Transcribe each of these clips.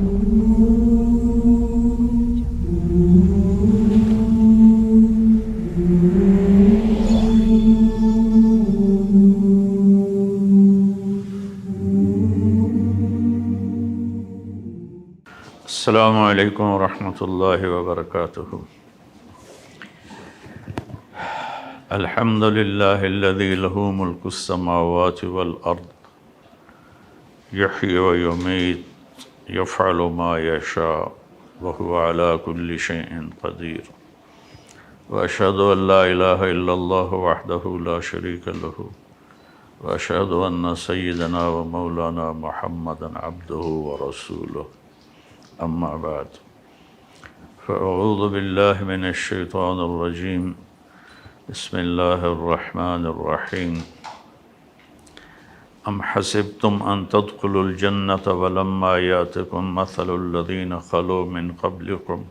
السلام علیکم ورحمۃ اللہ وبرکاتہ۔ الحمد للہ الذی لہ ملک السماوات والارض یحیی ویمیت یفعل ما یشاء وہو علی کل شیء قدیر، واشہد ان لا الہ الا اللہ وحدہ لا شریک لہ، واشہد ان سیدنا و مولانا محمدا عبدہ ورسولہ، اما بعد فاعوذ باللہ من الشیطان الرجیم، بسم اللہ الرحمن الرحیم۔ ام حسبتم ان تدخلوا الجنة ولما یاتکم مثل الذین خلوا من قبلکم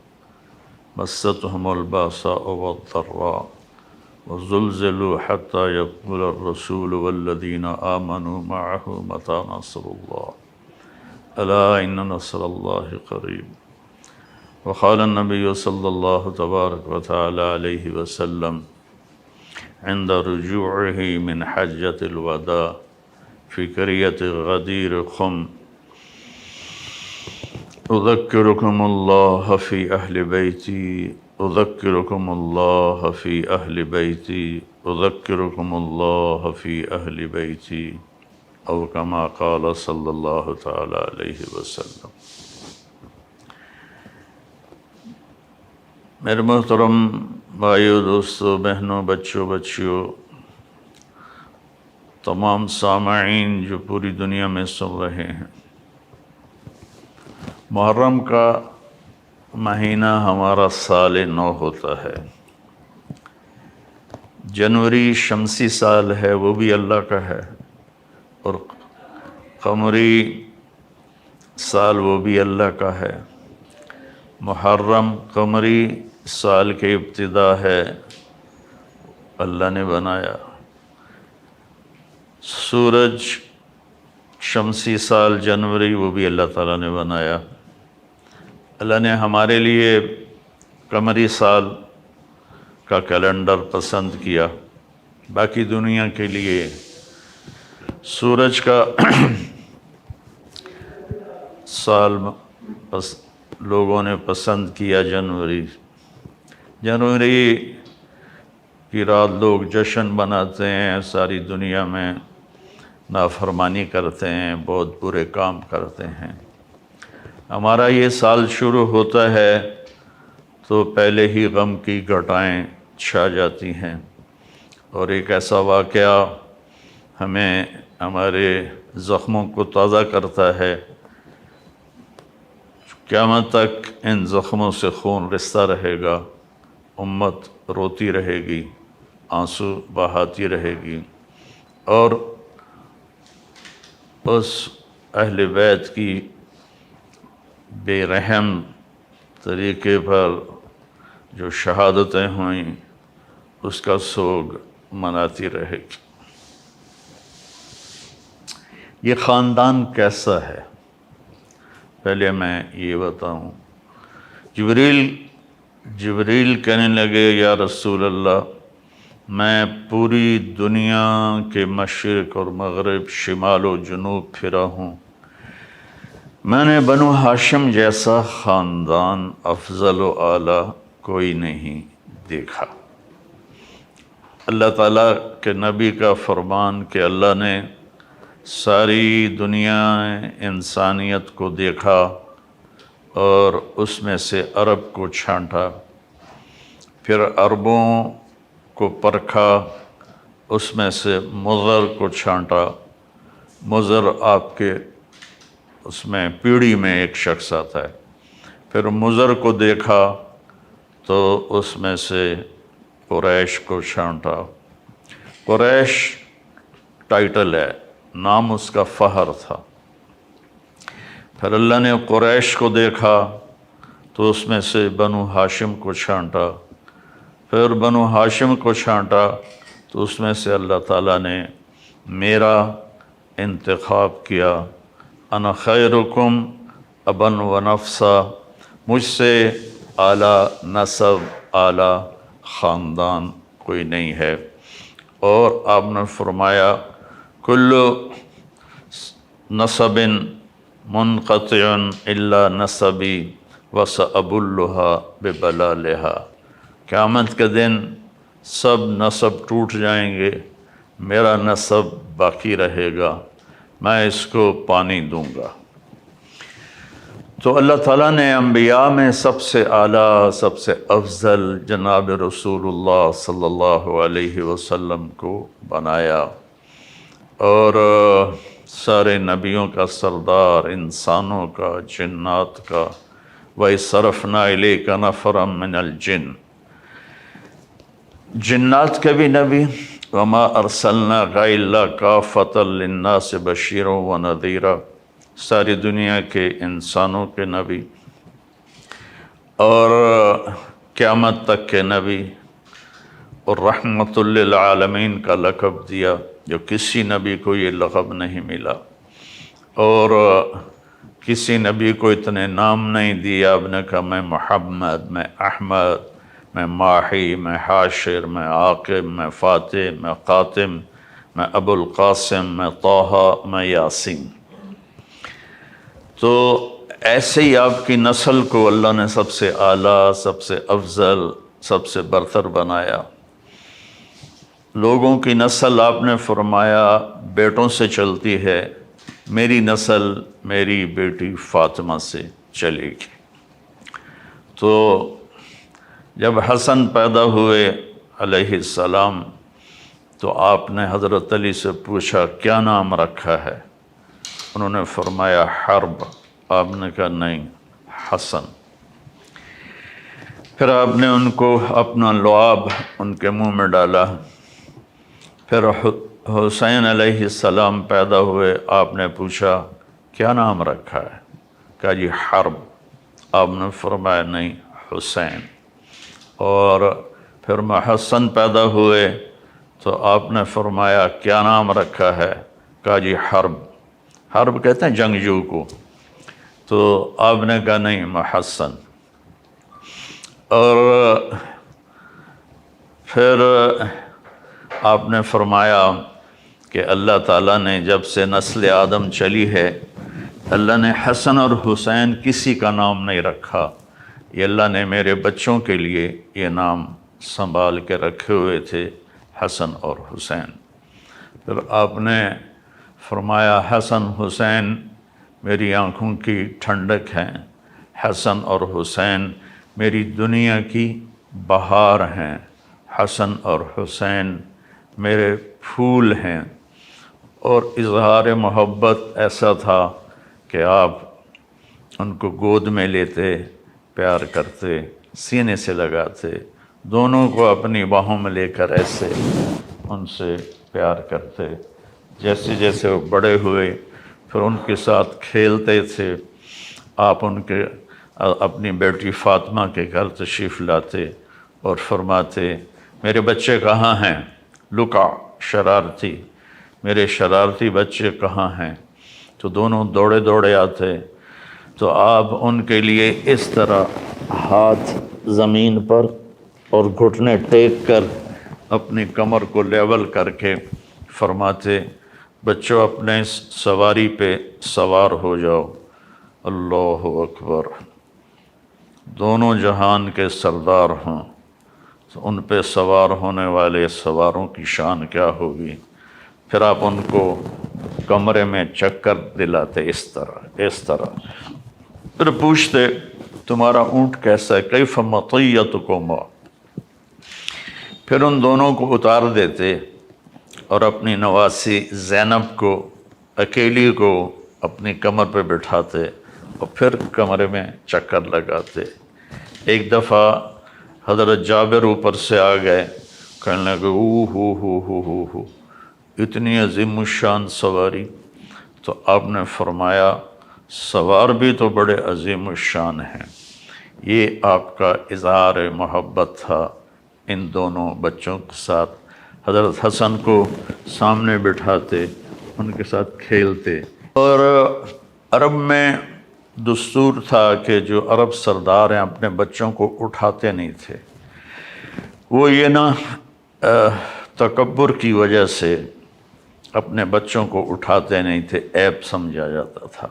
مستهم الباساء والضراء وزلزلوا حتى يقول الرسول والذین آمنوا معه متى نصر اللہ الا ان نصر اللہ قریب۔ وقال النبی صلی اللہ تبارک وتعالی علیہ وسلم عند رجوعه من حجۃ الوداع فی قریۃ غدیر خم، اذکرکم اللہ فی اہل بیتی، اذکرکم اللہ فی اہل بیتی، اذکرکم اللہ فی اہل بیتی، او کما قال صلی اللہ تعالی علیہ وسلم۔ میرے محترم بھائیو، دوستو، بہنوں، بچوں، بچیوں، تمام سامعین جو پوری دنیا میں سن رہے ہیں، محرم کا مہینہ ہمارا سال نو ہوتا ہے۔ جنوری شمسی سال ہے، وہ بھی اللہ کا ہے، اور قمری سال وہ بھی اللہ کا ہے۔ محرم قمری سال کی ابتدا ہے، اللہ نے بنایا۔ سورج شمسی سال جنوری وہ بھی اللہ تعالیٰ نے بنایا۔ اللہ نے ہمارے لیے قمری سال کا کیلنڈر پسند کیا، باقی دنیا کے لیے سورج کا سال لوگوں نے پسند کیا جنوری کی رات لوگ جشن مناتے ہیں، ساری دنیا میں نافرمانی کرتے ہیں، بہت برے کام کرتے ہیں۔ ہمارا یہ سال شروع ہوتا ہے تو پہلے ہی غم کی گھٹائیں چھا جاتی ہیں، اور ایک ایسا واقعہ ہمیں ہمارے زخموں کو تازہ کرتا ہے۔ قیامت تک ان زخموں سے خون رستا رہے گا، امت روتی رہے گی، آنسو بہاتی رہے گی، اور اس اہل بیت کی بے رحم طریقے پر جو شہادتیں ہوئیں اس کا سوگ مناتی رہے گی۔ یہ خاندان کیسا ہے؟ پہلے میں یہ بتاؤں۔ جبریل کہنے لگے، یا رسول اللہ، میں پوری دنیا کے مشرق اور مغرب، شمال و جنوب پھرا ہوں، میں نے بنو ہاشم جیسا خاندان افضل و اعلیٰ کوئی نہیں دیکھا۔ اللہ تعالیٰ کے نبی کا فرمان کہ اللہ نے ساری دنیا انسانیت کو دیکھا اور اس میں سے عرب کو چھانٹا، پھر عربوں کو پرکھا، اس میں سے مضر کو چھانٹا۔ مضر آپ کے اس میں پیڑھی میں ایک شخص آتا ہے، پھر مضر کو دیکھا تو اس میں سے قریش کو چھانٹا۔ قریش ٹائٹل ہے، نام اس کا فہر تھا۔ پھر اللہ نے قریش کو دیکھا تو اس میں سے بنو ہاشم کو چھانٹا، پھر بنو ہاشم کو چھانٹا تو اس میں سے اللہ تعالیٰ نے میرا انتخاب کیا۔ انا خیرکم ابن و نفسا، مجھ سے اعلیٰ نسب اعلیٰ خاندان کوئی نہیں ہے۔ اور آپ نے فرمایا کل نسب منقطع الا نسبی وسأبلها ببلالها، قیامت کے دن سب نسب ٹوٹ جائیں گے، میرا نسب باقی رہے گا، میں اس کو پانی دوں گا۔ تو اللہ تعالیٰ نے انبیاء میں سب سے اعلیٰ، سب سے افضل جناب رسول اللہ صلی اللہ علیہ وسلم کو بنایا، اور سارے نبیوں کا سردار، انسانوں کا، جنات کا۔ وَإِصْرَفْنَا إِلَيْكَ نَفَرًا مِّنَ الْجِنِّ، جنات کے بھی نبی، وَمَا أَرْسَلْنَاكَ إِلَّا كَافَّةً لِلنَّاسِ بَشِيرًا وَنَذِيرًا، ساری دنیا کے انسانوں کے نبی اور قیامت تک کے نبی، اور رحمت للعالمین کا لقب دیا، جو کسی نبی کو یہ لقب نہیں ملا، اور کسی نبی کو اتنے نام نہیں دیا۔ اب نے کہا میں محمد، میں احمد، میں ماحی، میں حاشر، میں عاقب، میں فاتح، میں قاتم، میں ابو القاسم، میں طٰہٰ، میں یاسین۔ تو ایسے ہی آپ کی نسل کو اللہ نے سب سے اعلیٰ، سب سے افضل، سب سے برتر بنایا۔ لوگوں کی نسل آپ نے فرمایا بیٹوں سے چلتی ہے، میری نسل میری بیٹی فاطمہ سے چلے گی۔ تو جب حسن پیدا ہوئے علیہ السلام تو آپ نے حضرت علی سے پوچھا کیا نام رکھا ہے؟ انہوں نے فرمایا حرب۔ آپ نے کہا نہیں، حسن۔ پھر آپ نے ان کو اپنا لعاب ان کے منہ میں ڈالا۔ پھر حسین علیہ السلام پیدا ہوئے، آپ نے پوچھا کیا نام رکھا ہے؟ کہا جی حرب۔ آپ نے فرمایا نہیں، حسین۔ اور پھر محسن پیدا ہوئے تو آپ نے فرمایا کیا نام رکھا ہے؟ کہا جی حرب۔ حرب کہتے ہیں جنگجو کو، تو آپ نے کہا نہیں، محسن۔ اور پھر آپ نے فرمایا کہ اللہ تعالیٰ نے جب سے نسل آدم چلی ہے، اللہ نے حسن اور حسین کسی کا نام نہیں رکھا، یہ اللہ نے میرے بچوں کے لیے یہ نام سنبھال کے رکھے ہوئے تھے، حسن اور حسین۔ پھر آپ نے فرمایا حسن حسین میری آنکھوں کی ٹھنڈک ہیں، حسن اور حسین میری دنیا کی بہار ہیں، حسن اور حسین میرے پھول ہیں۔ اور اظہار محبت ایسا تھا کہ آپ ان کو گود میں لیتے، پیار کرتے، سینے سے لگاتے، دونوں کو اپنی باہوں میں لے کر ایسے ان سے پیار کرتے۔ جیسے جیسے وہ بڑے ہوئے پھر ان کے ساتھ کھیلتے تھے۔ آپ ان کے اپنی بیٹی فاطمہ کے گھر تشریف لاتے اور فرماتے میرے بچے کہاں ہیں؟ لکا، شرارتی، میرے شرارتی بچے کہاں ہیں؟ تو دونوں دوڑے دوڑے آتے، تو آپ ان کے لیے اس طرح ہاتھ زمین پر اور گھٹنے ٹیک کر اپنی کمر کو لیول کر کے فرماتے بچوں اپنے سواری پہ سوار ہو جاؤ، اللہ اکبر، دونوں جہان کے سردار ہوں تو ان پہ سوار ہونے والے سواروں کی شان کیا ہوگی۔ پھر آپ ان کو کمرے میں چکر دلاتے اس طرح، پھر پوچھتے تمہارا اونٹ کیسا ہے؟ کیف مطیتکما؟ پھر ان دونوں کو اتار دیتے اور اپنی نواسی زینب کو اکیلی کو اپنی کمر پہ بٹھاتے اور پھر کمرے میں چکر لگاتے۔ ایک دفعہ حضرت جابر اوپر سے آ گئے، کہنے لگے ہو اتنی عظیم الشان سواری۔ تو آپ نے فرمایا سوار بھی تو بڑے عظیم الشان ہیں۔ یہ آپ کا اظہار محبت تھا ان دونوں بچوں کے ساتھ۔ حضرت حسن کو سامنے بٹھاتے، ان کے ساتھ کھیلتے۔ اور عرب میں دستور تھا کہ جو عرب سردار ہیں اپنے بچوں کو اٹھاتے نہیں تھے. وہ یہ نا تکبر کی وجہ سے اپنے بچوں کو اٹھاتے نہیں تھے، عیب سمجھا جاتا تھا.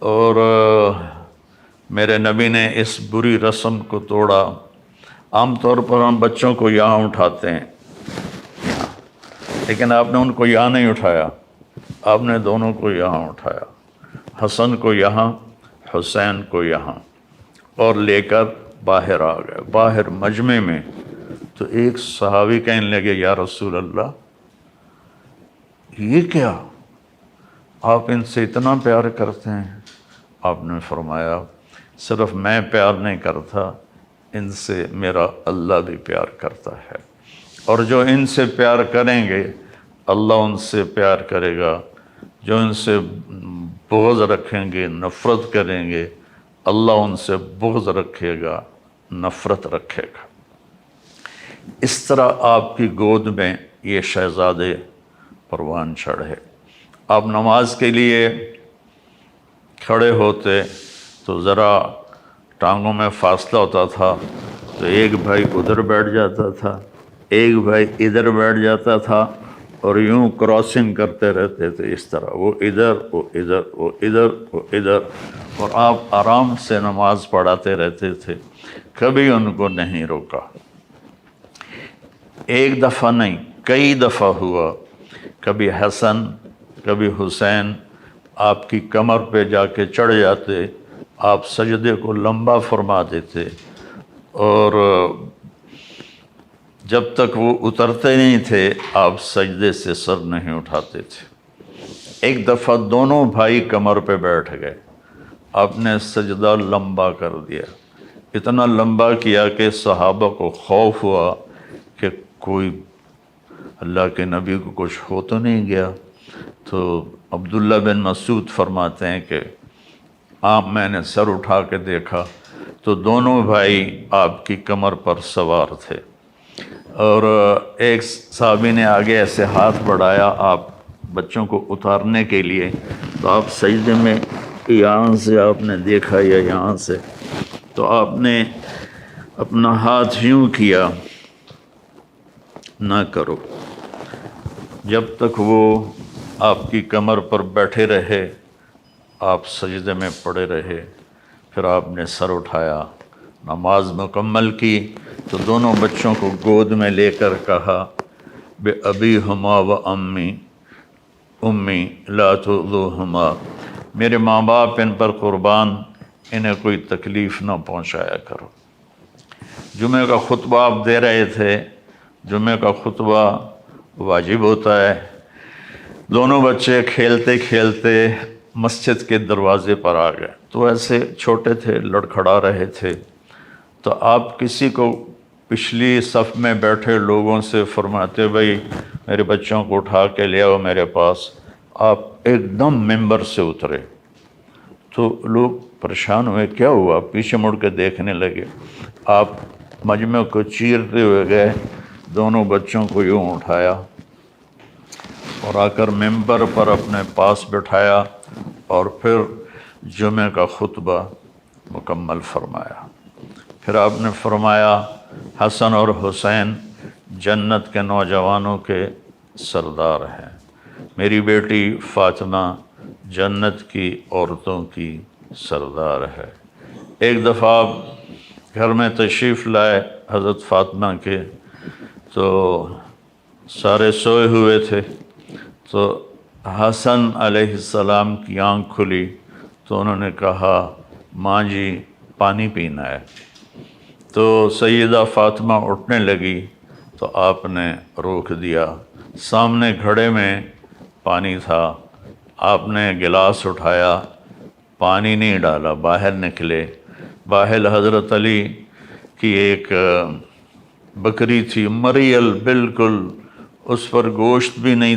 اور میرے نبی نے اس بری رسم کو توڑا. عام طور پر ہم بچوں کو یہاں اٹھاتے ہیں، لیکن آپ نے ان کو یہاں نہیں اٹھایا، آپ نے دونوں کو یہاں اٹھایا، حسن کو یہاں، حسین کو یہاں، اور لے کر باہر آ گئے. باہر مجمع میں تو ایک صحابی کہنے لگے یا رسول اللہ یہ کیا، آپ ان سے اتنا پیار کرتے ہیں؟ آپ نے فرمایا صرف میں پیار نہیں کرتا، ان سے میرا اللہ بھی پیار کرتا ہے، اور جو ان سے پیار کریں گے اللہ ان سے پیار کرے گا، جو ان سے بغض رکھیں گے، نفرت کریں گے، اللہ ان سے بغض رکھے گا، نفرت رکھے گا. اس طرح آپ کی گود میں یہ شہزادے پروان چڑھے. آپ نماز کے لیے کھڑے ہوتے تو ذرا ٹانگوں میں فاصلہ ہوتا تھا، تو ایک بھائی ادھر بیٹھ جاتا تھا، ایک بھائی ادھر بیٹھ جاتا تھا، اور یوں کراسنگ کرتے رہتے تھے. اس طرح وہ ادھر، وہ ادھر، وہ ادھر، وہ ادھر، اور آپ آرام سے نماز پڑھاتے رہتے تھے، کبھی ان کو نہیں روکا. ایک دفعہ نہیں، کئی دفعہ ہوا. کبھی حسن کبھی حسین آپ کی کمر پہ جا کے چڑھ جاتے، آپ سجدے کو لمبا فرما دیتے، اور جب تک وہ اترتے نہیں تھے آپ سجدے سے سر نہیں اٹھاتے تھے. ایک دفعہ دونوں بھائی کمر پہ بیٹھ گئے، آپ نے سجدہ لمبا کر دیا، اتنا لمبا کیا کہ صحابہ کو خوف ہوا کہ کوئی اللہ کے نبی کو کچھ ہو تو نہیں گیا. تو عبداللہ بن مسعود فرماتے ہیں کہ میں نے سر اٹھا کے دیکھا تو دونوں بھائی آپ کی کمر پر سوار تھے، اور ایک صحابی نے آگے ایسے ہاتھ بڑھایا آپ بچوں کو اتارنے کے لیے، تو آپ سجدے میں یہاں سے آپ نے دیکھا یا یہاں سے، تو آپ نے اپنا ہاتھ یوں کیا، نہ کرو. جب تک وہ آپ کی کمر پر بیٹھے رہے آپ سجدے میں پڑے رہے، پھر آپ نے سر اٹھایا، نماز مکمل کی، تو دونوں بچوں کو گود میں لے کر کہا بے ابی ہما و امی لا تؤذوہما، میرے ماں باپ ان پر قربان، انہیں کوئی تکلیف نہ پہنچایا کرو. جمعہ کا خطبہ آپ دے رہے تھے، جمعہ کا خطبہ واجب ہوتا ہے. دونوں بچے کھیلتے کھیلتے مسجد کے دروازے پر آ گئے، تو ایسے چھوٹے تھے، لڑکھڑا رہے تھے. تو آپ کسی کو پچھلی صف میں بیٹھے لوگوں سے فرماتے بھائی میرے بچوں کو اٹھا کے لے آؤ میرے پاس. آپ ایک دم ممبر سے اترے تو لوگ پریشان ہوئے، کیا ہوا؟ پیچھے مڑ کے دیکھنے لگے. آپ مجمع کو چیرتے ہوئے گئے، دونوں بچوں کو یوں اٹھایا اور آ کر ممبر پر اپنے پاس بٹھایا، اور پھر جمعہ کا خطبہ مکمل فرمایا. پھر آپ نے فرمایا حسن اور حسین جنت کے نوجوانوں کے سردار ہیں، میری بیٹی فاطمہ جنت کی عورتوں کی سردار ہے. ایک دفعہ آپ گھر میں تشریف لائے حضرت فاطمہ کے، تو سارے سوئے ہوئے تھے، تو حسن علیہ السلام کی آنکھ کھلی تو انہوں نے کہا ماں جی پانی پینا ہے. تو سیدہ فاطمہ اٹھنے لگی تو آپ نے روک دیا. سامنے گھڑے میں پانی تھا، آپ نے گلاس اٹھایا، پانی نہیں ڈالا، باہر نکلے. باہر حضرت علی کی ایک بکری تھی، مریل بالکل، اس پر گوشت بھی نہیں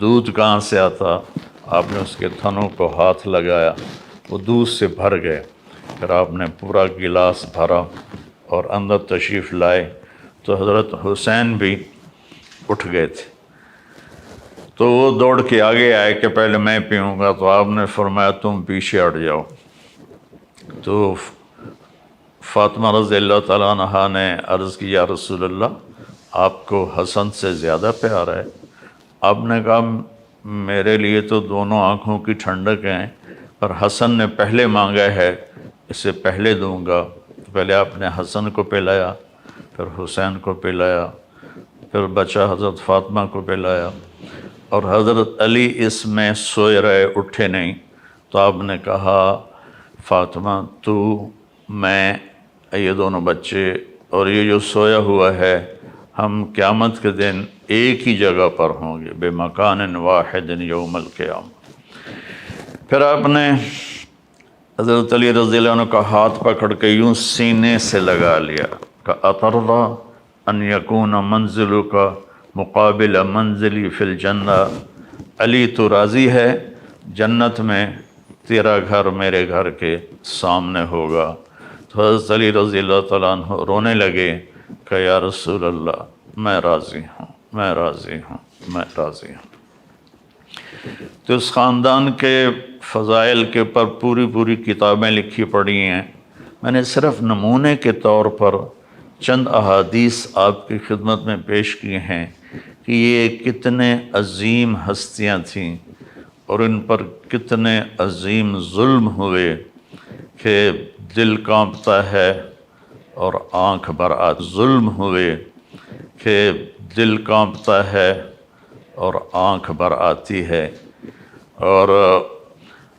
دودھ کہاں سے آتا؟ آپ نے اس کے تھنوں کو ہاتھ لگایا، وہ دودھ سے بھر گئے. پھر آپ نے پورا گلاس بھرا اور اندر تشریف لائے، تو حضرت حسین بھی اٹھ گئے تھے. تو وہ دوڑ کے آگے آئے کہ پہلے میں پیوں گا، تو آپ نے فرمایا تم پیچھے ہٹ جاؤ۔ تو فاطمہ رضی اللہ تعالیٰ عنہا نے عرض کی، یا رسول اللہ، آپ کو حسن سے زیادہ پیار ہے؟ آپ نے کہا میرے لیے تو دونوں آنکھوں کی ٹھنڈک ہیں، پر حسن نے پہلے مانگا ہے، اسے پہلے دوں گا۔ پہلے آپ نے حسن کو پلایا، پھر حسین کو پلایا، پھر بچہ حضرت فاطمہ کو پلایا، اور حضرت علی اس میں سوئے رہے، اٹھے نہیں۔ تو آپ نے کہا فاطمہ تو میں یہ دونوں بچے اور یہ جو سویا ہوا ہے، ہم قیامت کے دن ایک ہی جگہ پر ہوں گے، بے مکان واحد یوم القیامہ۔ پھر آپ نے حضرت علی رضی اللہ عنہ کا ہاتھ پکڑ کے یوں سینے سے لگا لیا کہ اترضی ان یکون منزلک مقابل منزلی فی الجنہ، علی تو راضی ہے جنت میں تیرا گھر میرے گھر کے سامنے ہوگا؟ تو حضرت علی رضی اللہ تعالیٰ عنہ رونے لگے کہ یا رسول اللہ میں راضی ہوں، میں راضی ہوں، میں راضی ہوں۔ تو اس خاندان کے فضائل کے پر پوری کتابیں لکھی پڑی ہیں۔ میں نے صرف نمونے کے طور پر چند احادیث آپ کی خدمت میں پیش کی ہیں کہ یہ کتنے عظیم ہستیاں تھیں اور ان پر کتنے عظیم ظلم ہوئے کہ دل کانپتا ہے اور آنکھ بر آتی، ظلم ہوئے کہ دل کانپتا ہے اور آنکھ بر آتی ہے۔ اور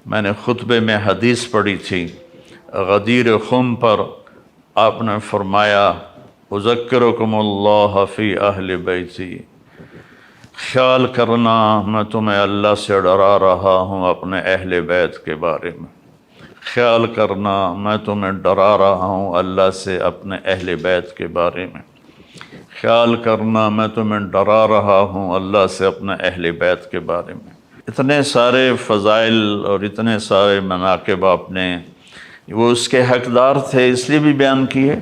میں نے خطبے میں حدیث پڑھی تھی، غدیر خم پر آپ نے فرمایا اذکرکم اللہ فی اہل بیتی، خیال کرنا میں تمہیں اللہ سے ڈرا رہا ہوں اپنے اہل بیت کے بارے میں، خیال کرنا میں تمہیں ڈرا رہا ہوں اللہ سے اپنے اہل بیت کے بارے میں، خیال کرنا میں تمہیں ڈرا رہا ہوں اللہ سے اپنے اہل بیت کے بارے میں۔ اتنے سارے فضائل اور اتنے سارے مناقب آپ نے، وہ اس کے حقدار تھے اس لیے بھی بیان کیے،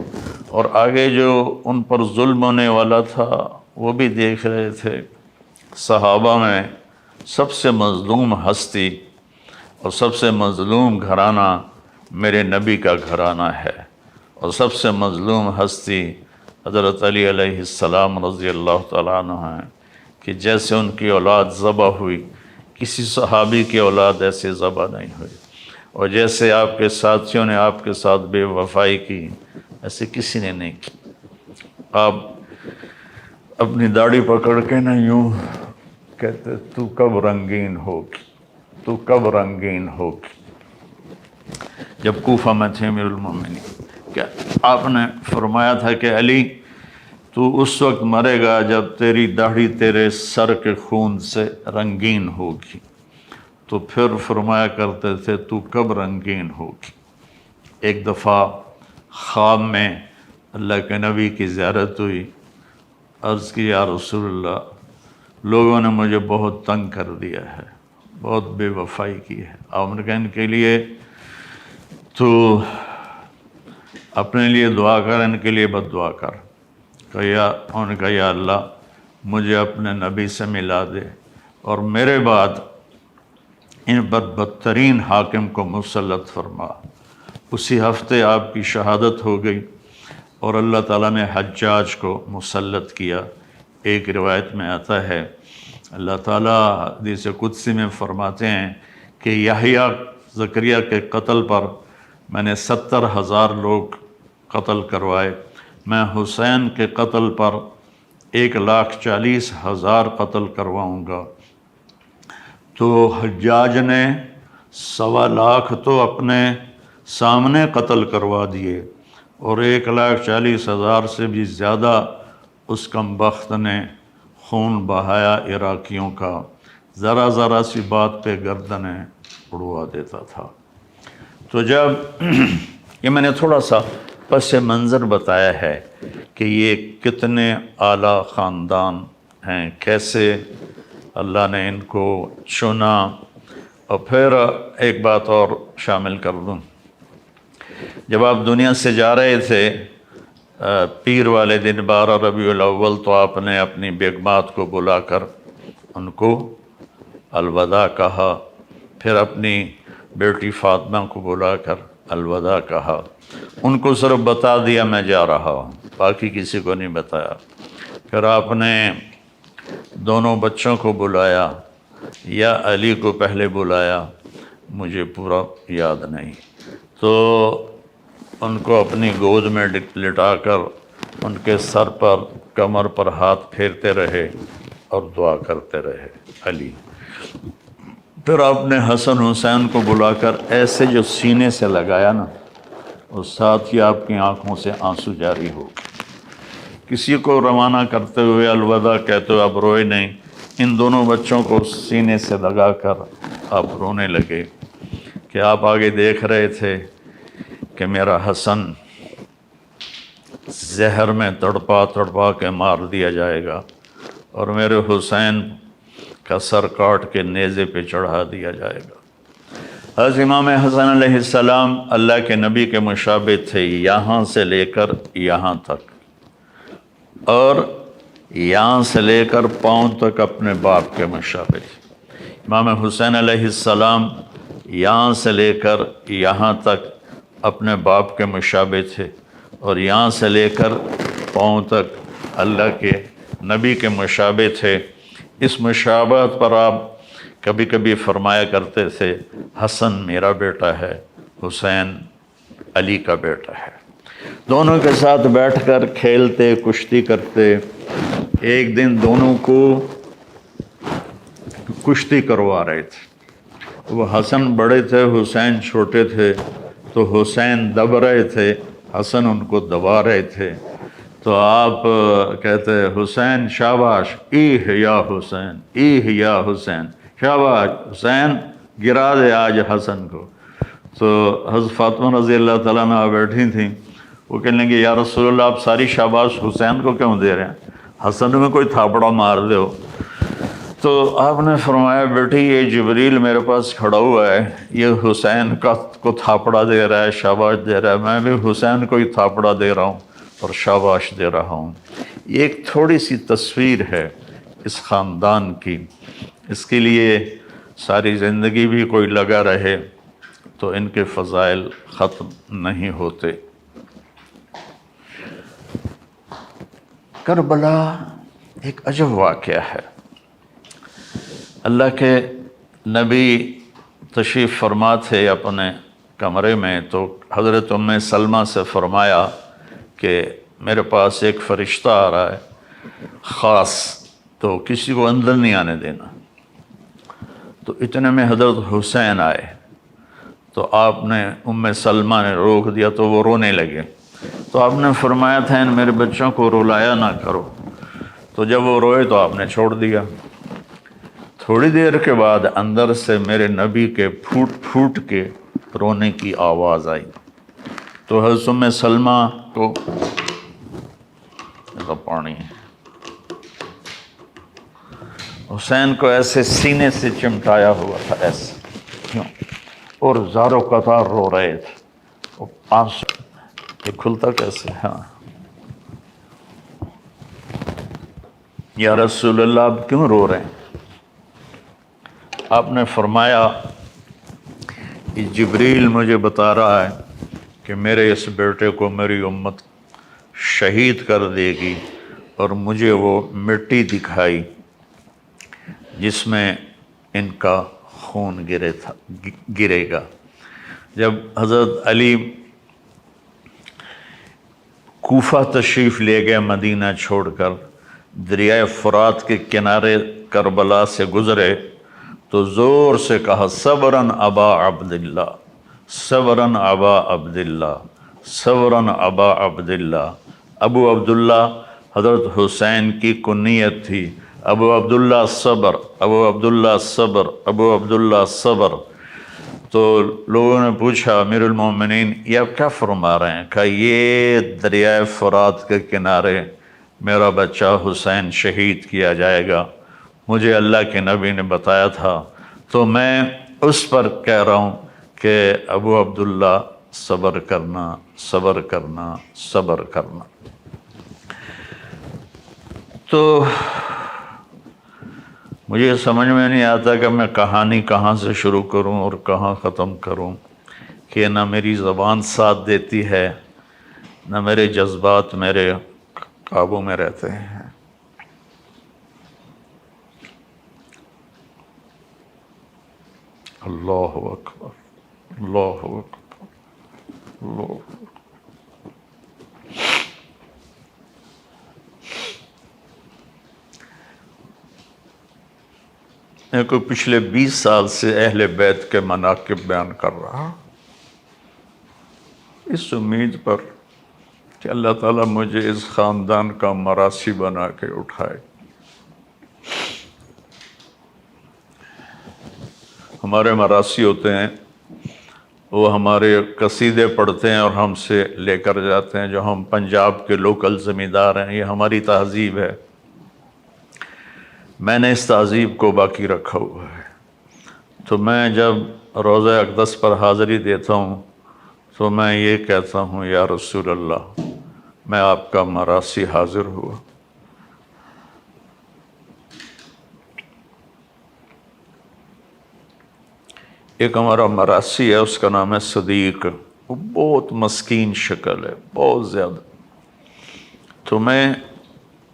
اور آگے جو ان پر ظلم ہونے والا تھا وہ بھی دیکھ رہے تھے۔ صحابہ میں سب سے مظلوم ہستی اور سب سے مظلوم گھرانہ میرے نبی کا گھرانہ ہے، اور سب سے مظلوم ہستی حضرت علی علیہ السلام رضی اللہ تعالیٰ عنہ ہیں، کہ جیسے ان کی اولاد ذبح ہوئی، کسی صحابی کی اولاد ایسے ذبح نہیں ہوئی، اور جیسے آپ کے ساتھیوں نے آپ کے ساتھ بے وفائی کی ایسے کسی نے نہیں کی۔ آپ اپنی داڑھی پکڑ کے نہ یوں کہتے تو کب رنگین ہوگی، تو کب رنگین ہوگی، جب کوفہ میں تھے امیر المومنین، کہ آپ نے فرمایا تھا کہ علی تو اس وقت مرے گا جب تیری داڑھی تیرے سر کے خون سے رنگین ہوگی۔ تو پھر فرمایا کرتے تھے تو کب رنگین ہوگی۔ ایک دفعہ خواب میں اللہ کے نبی کی زیارت ہوئی، عرض کی یا رسول اللہ لوگوں نے مجھے بہت تنگ کر دیا ہے، بہت بے وفائی کی ہے، آپ نے کہا ان کے لیے تو اپنے لیے دعا کر، ان کے لیے بد دعا کر۔ انہوں نے کہا یا اللہ مجھے اپنے نبی سے ملا دے اور میرے بعد ان بدترین حاکم کو مسلط فرما۔ اسی ہفتے آپ کی شہادت ہو گئی اور اللہ تعالیٰ نے حجاج کو مسلط کیا۔ ایک روایت میں آتا ہے اللہ تعالیٰ حدیث قدسی میں فرماتے ہیں کہ یحییٰ زکریا کے قتل پر میں نے 70,000 لوگ قتل کروائے، میں حسین کے قتل پر 1,40,000 قتل کرواؤں گا۔ تو حجاج نے 1.25 تو اپنے سامنے قتل کروا دیے، اور 1,40,000 سے بھی زیادہ اس کم بخت نے خون بہایا عراقیوں کا، ذرا سی بات پہ گردنیں اڑوا دیتا تھا۔ تو جب یہ میں نے تھوڑا سا پس منظر بتایا ہے کہ یہ کتنے اعلیٰ خاندان ہیں، کیسے اللہ نے ان کو چنا۔ اور پھر ایک بات اور شامل کر دوں، جب آپ دنیا سے جا رہے تھے پیر والے دن 12 ربیع الاول، تو آپ نے اپنی بیگمات کو بلا کر ان کو الوداع کہا، پھر اپنی بیٹی فاطمہ کو بلا کر الوداع کہا، ان کو صرف بتا دیا میں جا رہا ہوں، باقی کسی کو نہیں بتایا۔ پھر آپ نے دونوں بچوں کو بلایا، یا علی کو پہلے بلایا مجھے پورا یاد نہیں، تو ان کو اپنی گود میں لٹا کر ان کے سر پر کمر پر ہاتھ پھیرتے رہے اور دعا کرتے رہے علی۔ پھر آپ نے حسن حسین کو بلا کر ایسے جو سینے سے لگایا نا، اور ساتھ ہی آپ کی آنکھوں سے آنسو جاری ہو۔ کسی کو روانہ کرتے ہوئے الوداع کہتے ہوئے آپ روئے نہیں، ان دونوں بچوں کو سینے سے لگا کر آپ رونے لگے کہ آپ آگے دیکھ رہے تھے کہ میرا حسن زہر میں تڑپا تڑپا کے مار دیا جائے گا، اور میرے حسین کا سر کاٹ کے نیزے پہ چڑھا دیا جائے گا۔ حضرت امام حسن علیہ السلام اللہ کے نبی کے مشابہ تھے، یہاں سے لے کر یہاں تک، اور یہاں سے لے کر پاؤں تک اپنے باپ کے مشابہ تھے۔ امام حسین علیہ السلام یہاں سے لے کر یہاں تک اپنے باپ کے مشابہ تھے، اور یہاں سے لے کر پاؤں تک اللہ کے نبی کے مشابہ تھے۔ اس مشابہت پر آپ کبھی کبھی فرمایا کرتے تھے حسن میرا بیٹا ہے، حسین علی کا بیٹا ہے۔ دونوں کے ساتھ بیٹھ کر کھیلتے کشتی کرتے۔ ایک دن دونوں کو کشتی کروا رہے تھے، وہ حسن بڑے تھے حسین چھوٹے تھے، تو حسین دب رہے تھے، حسن ان کو دبا رہے تھے۔ تو آپ کہتے حسین شاباش، ایہ یا حسین، ایہ یا حسین، شاباش حسین، گرا دے آج حسن کو۔ تو حضرت فاطمہ رضی اللہ تعالیٰ عنہ بیٹھی تھیں، وہ کہنے لگے یا رسول اللہ آپ ساری شاباش حسین کو کیوں دے رہے ہیں، حسن میں کوئی تھاپڑا مار دے ہو۔ تو آپ نے فرمایا بیٹی یہ جبریل میرے پاس کھڑا ہوا ہے، یہ حسین کو تھاپڑا دے رہا ہے، شاباش دے رہا ہے، میں بھی حسین کو ہی تھاپڑا دے رہا ہوں اور شاباش دے رہا ہوں۔ یہ ایک تھوڑی سی تصویر ہے اس خاندان کی، اس کے لیے ساری زندگی بھی کوئی لگا رہے تو ان کے فضائل ختم نہیں ہوتے۔ کربلا ایک عجب واقعہ ہے۔ اللہ کے نبی تشریف فرما تھے اپنے کمرے میں، تو حضرت ام سلمہ سے فرمایا کہ میرے پاس ایک فرشتہ آ رہا ہے خاص، تو کسی کو اندر نہیں آنے دینا۔ تو اتنے میں حضرت حسین آئے، تو آپ نے ام سلمہ نے روک دیا تو وہ رونے لگے، تو آپ نے فرمایا تھا ان میرے بچوں کو رلایا نہ کرو، تو جب وہ روئے تو آپ نے چھوڑ دیا۔ تھوڑی دیر کے بعد اندر سے میرے نبی کے پھوٹ پھوٹ کے رونے کی آواز آئی، تو حضرت ام سلمہ کو پانی حسین کو ایسے سینے سے چمٹایا ہوا تھا ایسے کیوں، اور زاروں قطار رو رہے تھے، وہ آنسو یہ کھلتا کیسے، ہاں یا رسول اللہ آپ کیوں رو رہے ہیں؟ آپ نے فرمایا کہ جبریل مجھے بتا رہا ہے کہ میرے اس بیٹے کو میری امت شہید کر دے گی، اور مجھے وہ مٹی دکھائی جس میں ان کا خون گرے گا۔ جب حضرت علی کوفہ تشریف لے گئے مدینہ چھوڑ کر، دریائے فرات کے کنارے کربلا سے گزرے تو زور سے کہا صبراً ابا عبداللہ، صبراً ابا عبداللہ، صبراً ابا عبداللہ۔ ابو عبداللہ حضرت حسین کی کنیت تھی، ابو عبداللہ صبر، ابو عبداللہ صبر، ابو عبداللہ صبر۔ تو لوگوں نے پوچھا امیر المومنین یہ آپ کیا فرما رہے ہیں؟ کہا یہ دریائے فرات کے کنارے میرا بچہ حسین شہید کیا جائے گا، مجھے اللہ کے نبی نے بتایا تھا، تو میں اس پر کہہ رہا ہوں کہ ابو عبداللہ صبر کرنا، صبر کرنا، صبر کرنا۔ تو مجھے سمجھ میں نہیں آتا کہ میں کہانی کہاں سے شروع کروں اور کہاں ختم کروں، کہ نہ میری زبان ساتھ دیتی ہے، نہ میرے جذبات میرے قابو میں رہتے ہیں۔ اللہ اکبر، اللہ اکبر، اللہ اکبر۔ میں کو پچھلے 20 سال سے اہل بیت کے مناقب بیان کر رہا، اس امید پر کہ اللہ تعالیٰ مجھے اس خاندان کا مراثی بنا کے اٹھائے۔ ہمارے مراثی ہوتے ہیں، وہ ہمارے قصیدے پڑھتے ہیں اور ہم سے لے کر جاتے ہیں، جو ہم پنجاب کے لوکل زمیندار ہیں، یہ ہماری تہذیب ہے۔ میں نے اس تہذیب کو باقی رکھا ہوا ہے، تو میں جب روزہ اقدس پر حاضری دیتا ہوں تو میں یہ کہتا ہوں، یا رسول اللہ، میں آپ کا مراثی حاضر ہوا۔ ایک ہمارا مراثی ہے، اس کا نام ہے صدیق، وہ بہت مسکین شکل ہے، بہت زیادہ۔ تو میں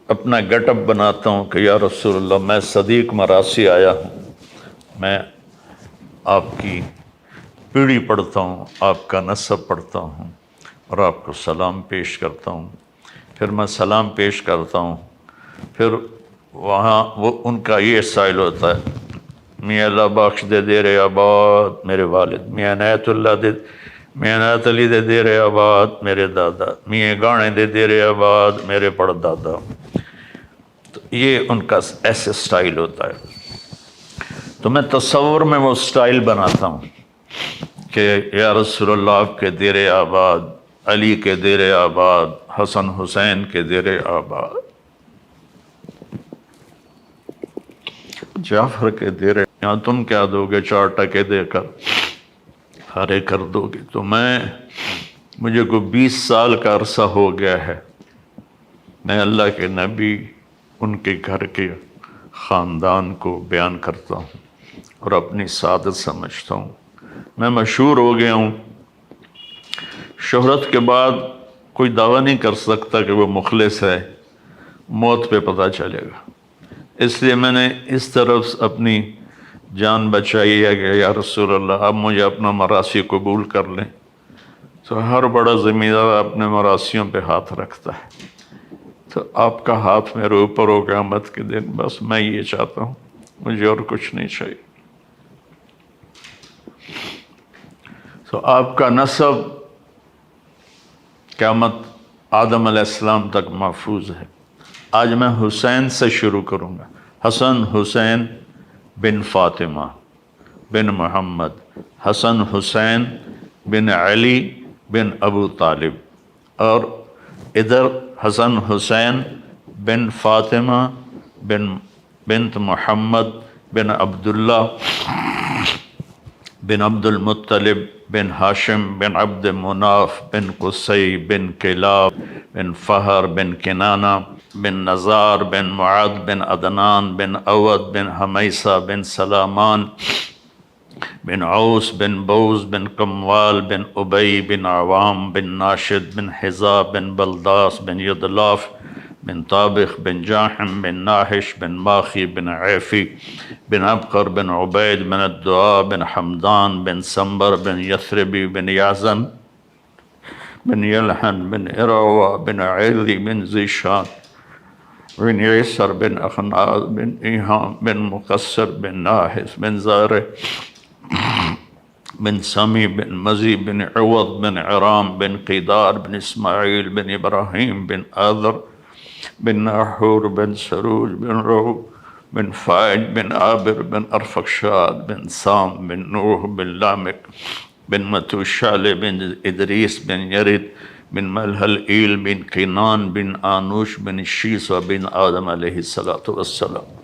اپنا گیٹ اپ بناتا ہوں کہ یا رسول اللہ، میں صدیق مراثی آیا ہوں، میں آپ کی پیڑھی پڑھتا ہوں، آپ کا نسب پڑھتا ہوں اور آپ کو سلام پیش کرتا ہوں۔ پھر میں سلام پیش کرتا ہوں، پھر وہاں وہ ان کا یہ اسٹائل ہوتا ہے، میاں اللہ بخش دے دیر آباد میرے والد، میاں عنایت علی دے دیر آباد میرے دادا، میاں گانے دے دیر آباد میرے پڑدادا۔ تو یہ ان کا ایسے سٹائل ہوتا ہے۔ تو میں تصور میں وہ سٹائل بناتا ہوں کہ یا رسول اللہ، آپ کے دیر آباد، علی کے دیر آباد، حسن حسین کے دیر آباد، جعفر کے دیر، یہاں تم کیا دو گے 4 ٹکے دے کر ہرے کر دو گے۔ تو مجھے کو 20 سال کا عرصہ ہو گیا ہے، میں اللہ کے نبی، ان کے گھر کے خاندان کو بیان کرتا ہوں اور اپنی سعادت سمجھتا ہوں۔ میں مشہور ہو گیا ہوں، شہرت کے بعد کوئی دعویٰ نہیں کر سکتا کہ وہ مخلص ہے، موت پہ پتہ چلے گا۔ اس لیے میں نے اس طرف اپنی جان بچائی ہے کہ یا رسول اللہ، اب مجھے اپنا مراثی قبول کر لیں۔ تو ہر بڑا زمیندار اپنے مراسیوں پہ ہاتھ رکھتا ہے، تو آپ کا ہاتھ میرے اوپر ہو قیامت کے دن، بس میں یہ چاہتا ہوں، مجھے اور کچھ نہیں چاہیے۔ تو آپ کا نسب قیامت آدم علیہ السلام تک محفوظ ہے۔ آج میں حسین سے شروع کروں گا، حسن حسین بن فاطمہ بن محمد، حسن حسین بن علی بن ابو طالب، اور ادھر حسن حسین بن فاطمہ بنت محمد بن عبداللہ بن عبد المطلب بن ہاشم بن عبد مناف بن قصی بن کلاب بن فہر بن کنانہ بن نزار بن معد بن عدنان بن اود بن حمیسہ بن سلامان بن عوس بن بوز بن کموال بن ابی بن عوام بن ناشد بن حزاب بن بلداس بن یدلاف بن طابخ بن جاحم بن ناحش بن ماخی بن عیفی بن عبقر بن عبید بن الدعاء بن حمدان بن سمبر بن یثربی بن یعزن بن یلحن بن اروہ بن عیلی بن زیشان بن عیسر بن اخناز بن ایہام بن مقصر بن ناحس بن زارع بن سمی بن مزی بن عوض بن عرام بن قیدار بن اسماعیل بن ابراہیم بن آذر بن ناحور بن سروج بن رو بن فائج بن عابر بن ارفقشاد بن سام بن نوح بن لامک بن متوشال بن ادریس بن یرد بن ملحل ایل بن قینان بن آنوش بن شیس بن آدم علیہ السلام۔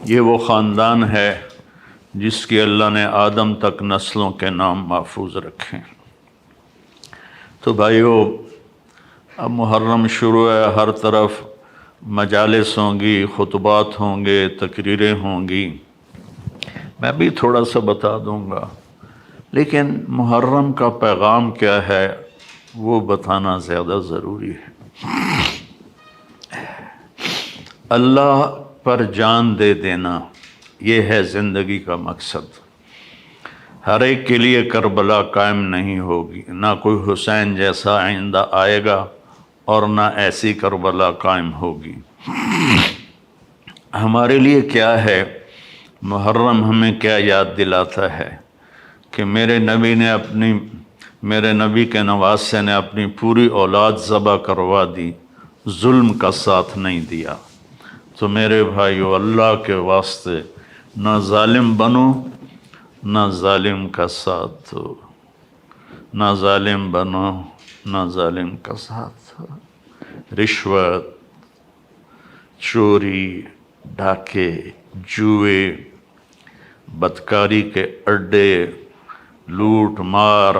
یہ وہ خاندان ہے جس کی اللہ نے آدم تک نسلوں کے نام محفوظ رکھے۔ تو بھائیو، اب محرم شروع ہے، ہر طرف مجالس ہوں گی، خطبات ہوں گے، تقریریں ہوں گی، میں بھی تھوڑا سا بتا دوں گا، لیکن محرم کا پیغام کیا ہے وہ بتانا زیادہ ضروری ہے۔ اللہ پر جان دے دینا، یہ ہے زندگی کا مقصد۔ ہر ایک کے لیے کربلا قائم نہیں ہوگی، نہ کوئی حسین جیسا آئندہ آئے گا اور نہ ایسی کربلا قائم ہوگی۔ ہمارے لیے کیا ہے محرم، ہمیں کیا یاد دلاتا ہے کہ میرے نبی کے نواسے نے اپنی پوری اولاد ذبح کروا دی، ظلم کا ساتھ نہیں دیا۔ تو میرے بھائیو، اللہ کے واسطے نہ ظالم بنو، نہ ظالم کا ساتھ دو، نہ ظالم بنو، نہ ظالم کا ساتھ دو۔ رشوت، چوری، ڈاکے، جوئے، بدکاری کے اڈے، لوٹ مار،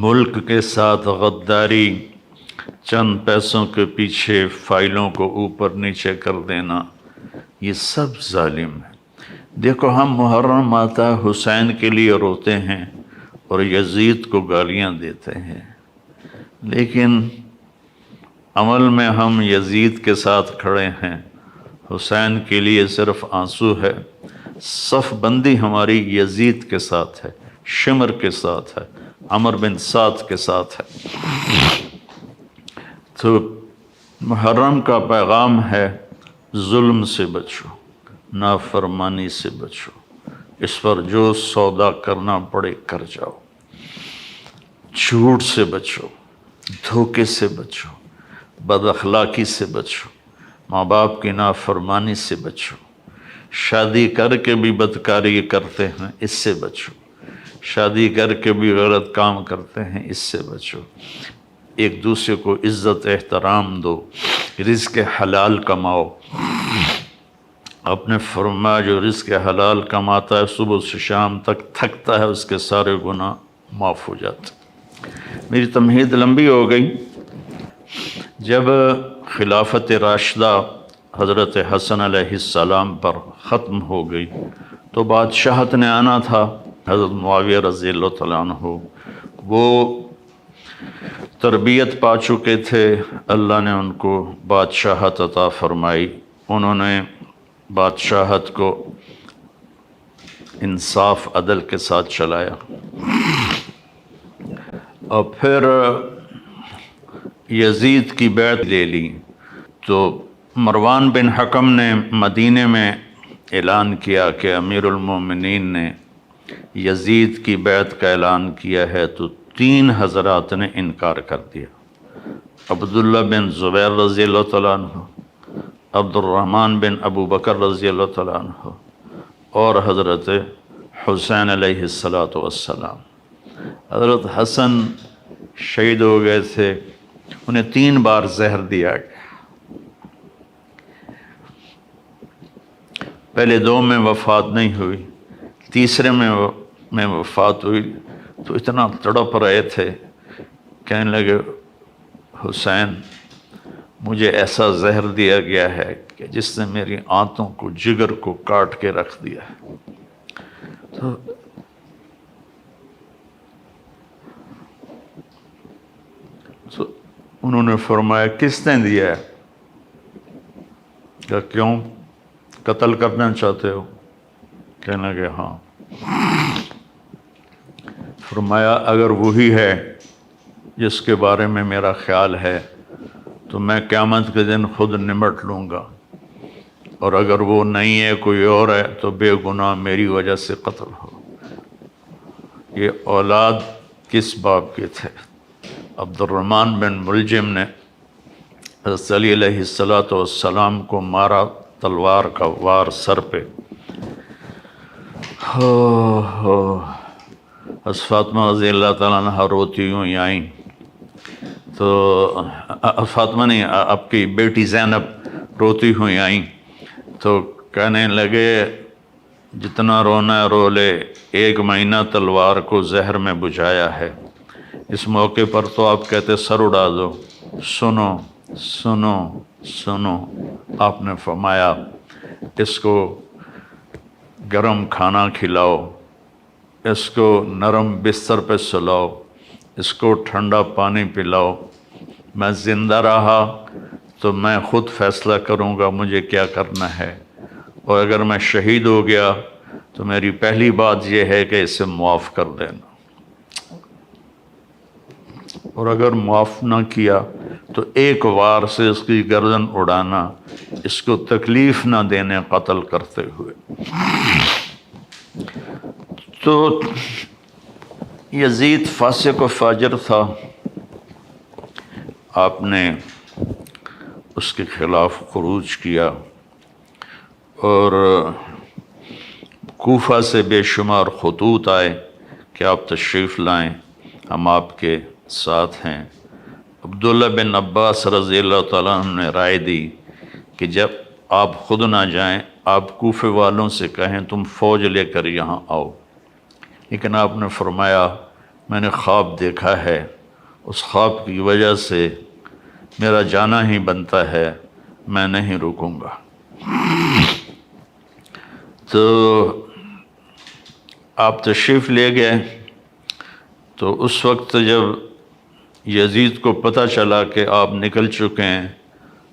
ملک کے ساتھ غداری، چند پیسوں کے پیچھے فائلوں کو اوپر نیچے کر دینا، یہ سب ظالم ہے۔ دیکھو، ہم محرم آتا ہے حسین کے لیے روتے ہیں اور یزید کو گالیاں دیتے ہیں، لیکن عمل میں ہم یزید کے ساتھ کھڑے ہیں، حسین کے لیے صرف آنسو ہے۔ صف بندی ہماری یزید کے ساتھ ہے، شمر کے ساتھ ہے، عمر بن سعد کے ساتھ ہے۔ تو محرم کا پیغام ہے ظلم سے بچو، نافرمانی سے بچو، اس پر جو سودا کرنا پڑے کر جاؤ، جھوٹ سے بچو، دھوکے سے بچو، بد اخلاقی سے بچو، ماں باپ کی نافرمانی سے بچو، شادی کر کے بھی بدکاری کرتے ہیں اس سے بچو، شادی کر کے بھی غلط کام کرتے ہیں اس سے بچو، ایک دوسرے کو عزت احترام دو، رزق حلال کماؤ۔ آپ نے فرمایا جو رزق حلال کماتا ہے صبح سے شام تک تھکتا ہے، اس کے سارے گناہ معاف ہو جاتے۔ میری تمہید لمبی ہو گئی۔ جب خلافت راشدہ حضرت حسن علیہ السلام پر ختم ہو گئی تو بادشاہت نے آنا تھا۔ حضرت معاویہ رضی اللہ تعالیٰ عنہ وہ تربیت پا چکے تھے، اللہ نے ان کو بادشاہت عطا فرمائی، انہوں نے بادشاہت کو انصاف عدل کے ساتھ چلایا، اور پھر یزید کی بیعت لے لی۔ تو مروان بن حکم نے مدینے میں اعلان کیا کہ امیر المومنین نے یزید کی بیعت کا اعلان کیا ہے، تو 3 حضرات نے انکار کر دیا۔ عبداللہ بن زبیر رضی اللہ تعالیٰ عنہ، عبد الرحمن بن ابو بکر رضی اللہ تعالیٰ عنہ، اور حضرت حسین علیہ السلام۔ حضرت حسن شہید ہو گئے تھے، انہیں 3 بار زہر دیا گیا، پہلے 2 میں وفات نہیں ہوئی، تیسرے میں وفات ہوئی، تو اتنا تڑپ رہے تھے، کہنے لگے حسین مجھے ایسا زہر دیا گیا ہے کہ جس نے میری آنتوں کو، جگر کو کاٹ کے رکھ دیا ہے۔ تو انہوں نے فرمایا کس نے دیا ہے؟ کہ کیوں قتل کرنا چاہتے ہو؟ کہنے لگے ہاں۔ فرمایا اگر وہی ہے جس کے بارے میں میرا خیال ہے تو میں قیامت کے دن خود نمٹ لوں گا، اور اگر وہ نہیں ہے کوئی اور ہے تو بے گناہ میری وجہ سے قتل ہو۔ یہ اولاد کس باپ کے تھے؟ عبد الرحمن بن ملجم نے حضرت علی علیہ السلام کو مارا، تلوار کا وار سر پہ۔ حضرت فاطمہ رضی اللہ تعالیٰ عنہ روتی ہوئی آئیں، تو فاطمہ نہیں، آپ کی بیٹی زینب روتی ہوئی آئیں، تو کہنے لگے جتنا رونا ہے رو لے، 1 مہینہ تلوار کو زہر میں بجھایا ہے، اس موقع پر تو آپ کہتے سر اڑا دو، سنو سنو سنو۔ آپ نے فرمایا اس کو گرم کھانا کھلاؤ، اس کو نرم بستر پہ سلاؤ، اس کو ٹھنڈا پانی پلاؤ۔ میں زندہ رہا تو میں خود فیصلہ کروں گا مجھے کیا کرنا ہے، اور اگر میں شہید ہو گیا تو میری پہلی بات یہ ہے کہ اسے معاف کر دینا، اور اگر معاف نہ کیا تو ایک وار سے اس کی گردن اڑانا، اس کو تکلیف نہ دینے قتل کرتے ہوئے۔ تو یزید فاسق و فاجر تھا، آپ نے اس کے خلاف خروج کیا، اور کوفہ سے بے شمار خطوط آئے کہ آپ تشریف لائیں، ہم آپ کے ساتھ ہیں۔ عبداللہ بن عباس رضی اللہ تعالیٰ عنہ نے رائے دی کہ جب آپ خود نہ جائیں، آپ کوفے والوں سے کہیں تم فوج لے کر یہاں آؤ، لیکن آپ نے فرمایا میں نے خواب دیکھا ہے، اس خواب کی وجہ سے میرا جانا ہی بنتا ہے، میں نہیں رکوں گا۔ تو آپ تشریف لے گئے، تو اس وقت جب یزید کو پتہ چلا کہ آپ نکل چکے ہیں،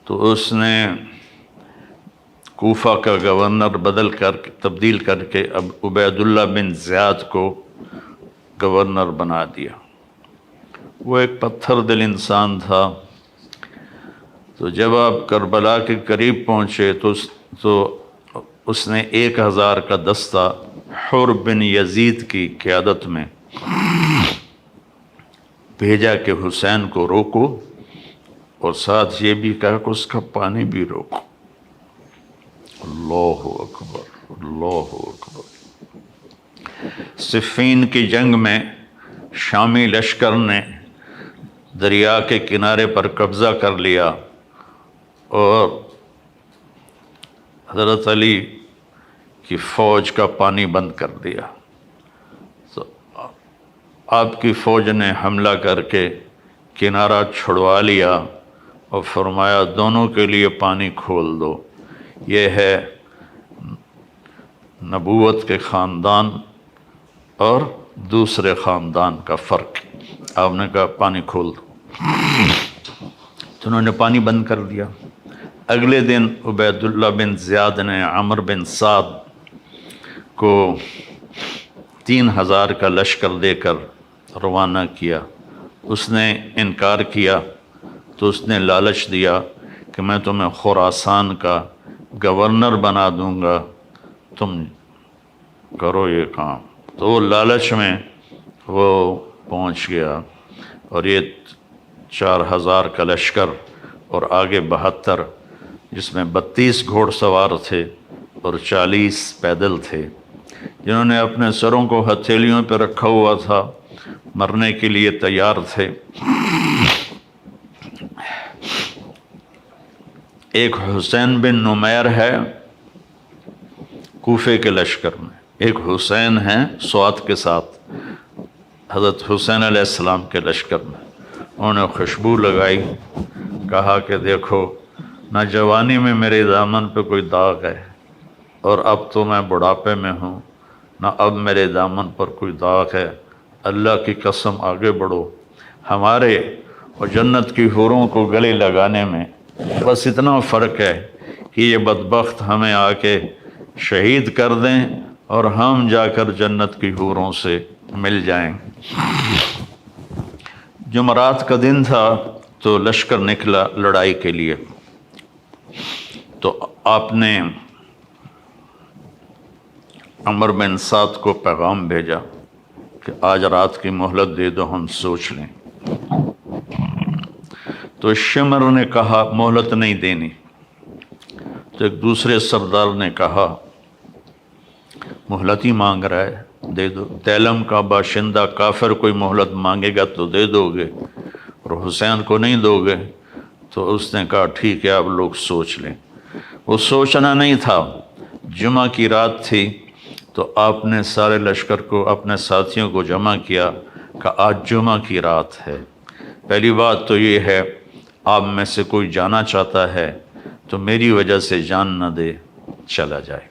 تو اس نے کوفہ کا گورنر تبدیل کر کے اب عبید اللہ بن زیاد کو گورنر بنا دیا۔ وہ ایک پتھر دل انسان تھا۔ تو جب آپ کربلا کے قریب پہنچے تو اس نے 1000 کا دستہ حر بن یزید کی قیادت میں بھیجا کہ حسین کو روکو، اور ساتھ یہ بھی کہا کہ اس کا پانی بھی روکو۔ اللہ اکبر، اللہ اکبر۔ صفین کی جنگ میں شامی لشکر نے دریا کے کنارے پر قبضہ کر لیا، اور حضرت علی کی فوج کا پانی بند کر دیا۔ تو آپ کی فوج نے حملہ کر کے کنارہ چھڑوا لیا اور فرمایا دونوں کے لیے پانی کھول دو۔ یہ ہے نبوت کے خاندان اور دوسرے خاندان کا فرق۔ آپ نے کہا پانی کھول دو، تو انہوں نے پانی بند کر دیا۔ اگلے دن عبید اللہ بن زیاد نے عمر بن سعد کو 3000 کا لشکر دے کر روانہ کیا۔ اس نے انکار کیا تو اس نے لالچ دیا کہ میں تمہیں خراسان کا گورنر بنا دوں گا، تم کرو یہ کام۔ تو وہ لالچ میں وہ پہنچ گیا، اور یہ 4000 کا لشکر اور آگے 72، جس میں 32 گھوڑ سوار تھے اور 40 پیدل تھے، جنہوں نے اپنے سروں کو ہتھیلیوں پہ رکھا ہوا تھا، مرنے کے لیے تیار تھے۔ ایک حسین بن نمیر ہے کوفے کے لشکر میں، ایک حسین ہیں سوات کے ساتھ حضرت حسین علیہ السلام کے لشکر میں۔ انہوں نے خوشبو لگائی، کہا کہ دیکھو نہ جوانی میں میرے دامن پہ کوئی داغ ہے، اور اب تو میں بڑھاپے میں ہوں، نہ اب میرے دامن پر کوئی داغ ہے۔ اللہ کی قسم آگے بڑھو، ہمارے اور جنت کی حوروں کو گلے لگانے میں بس اتنا فرق ہے کہ یہ بدبخت ہمیں آ کے شہید کر دیں اور ہم جا کر جنت کی حوروں سے مل جائیں۔ جمعرات کا دن تھا تو لشکر نکلا لڑائی کے لیے، تو آپ نے عمر بن سعد کو پیغام بھیجا کہ آج رات کی مہلت دے دو، ہم سوچ لیں۔ تو شمر نے کہا مہلت نہیں دینی، تو ایک دوسرے سردار نے کہا مہلت ہی مانگ رہا ہے، دے دو۔ تیلم کا باشندہ کافر کوئی مہلت مانگے گا تو دے دو گے، اور حسین کو نہیں دو گے؟ تو اس نے کہا ٹھیک ہے آپ لوگ سوچ لیں۔ وہ سوچنا نہیں تھا، جمعہ کی رات تھی، تو آپ نے سارے لشکر کو، اپنے ساتھیوں کو جمع کیا، کہ آج جمعہ کی رات ہے، پہلی بات تو یہ ہے آپ میں سے کوئی جانا چاہتا ہے تو میری وجہ سے جان نہ دے، چلا جائے۔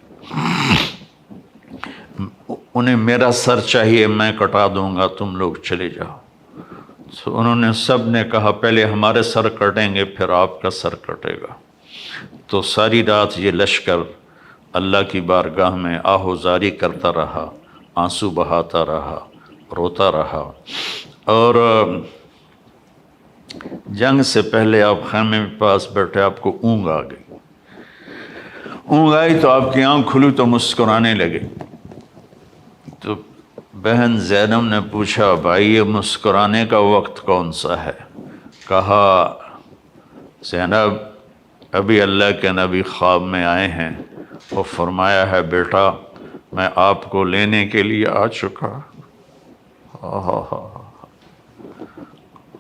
انہیں میرا سر چاہیے، میں کٹا دوں گا، تم لوگ چلے جاؤ۔ تو انہوں نے سب نے کہا پہلے ہمارے سر کٹیں گے پھر آپ کا سر کٹے گا۔ تو ساری رات یہ لشکر اللہ کی بارگاہ میں آہوزاری کرتا رہا، آنسو بہاتا رہا، روتا رہا، اور جنگ سے پہلے آپ خیمے میں پاس بیٹھے، آپ کو اونگ آ گئی۔ اونگ آئی تو آپ کی آنکھ کھلی تو مسکرانے لگے۔ تو بہن زینب نے پوچھا بھائی یہ مسکرانے کا وقت کون سا ہے؟ کہا زینب ابھی اللہ کے نبی خواب میں آئے ہیں، وہ فرمایا ہے بیٹا میں آپ کو لینے کے لیے آ چکا۔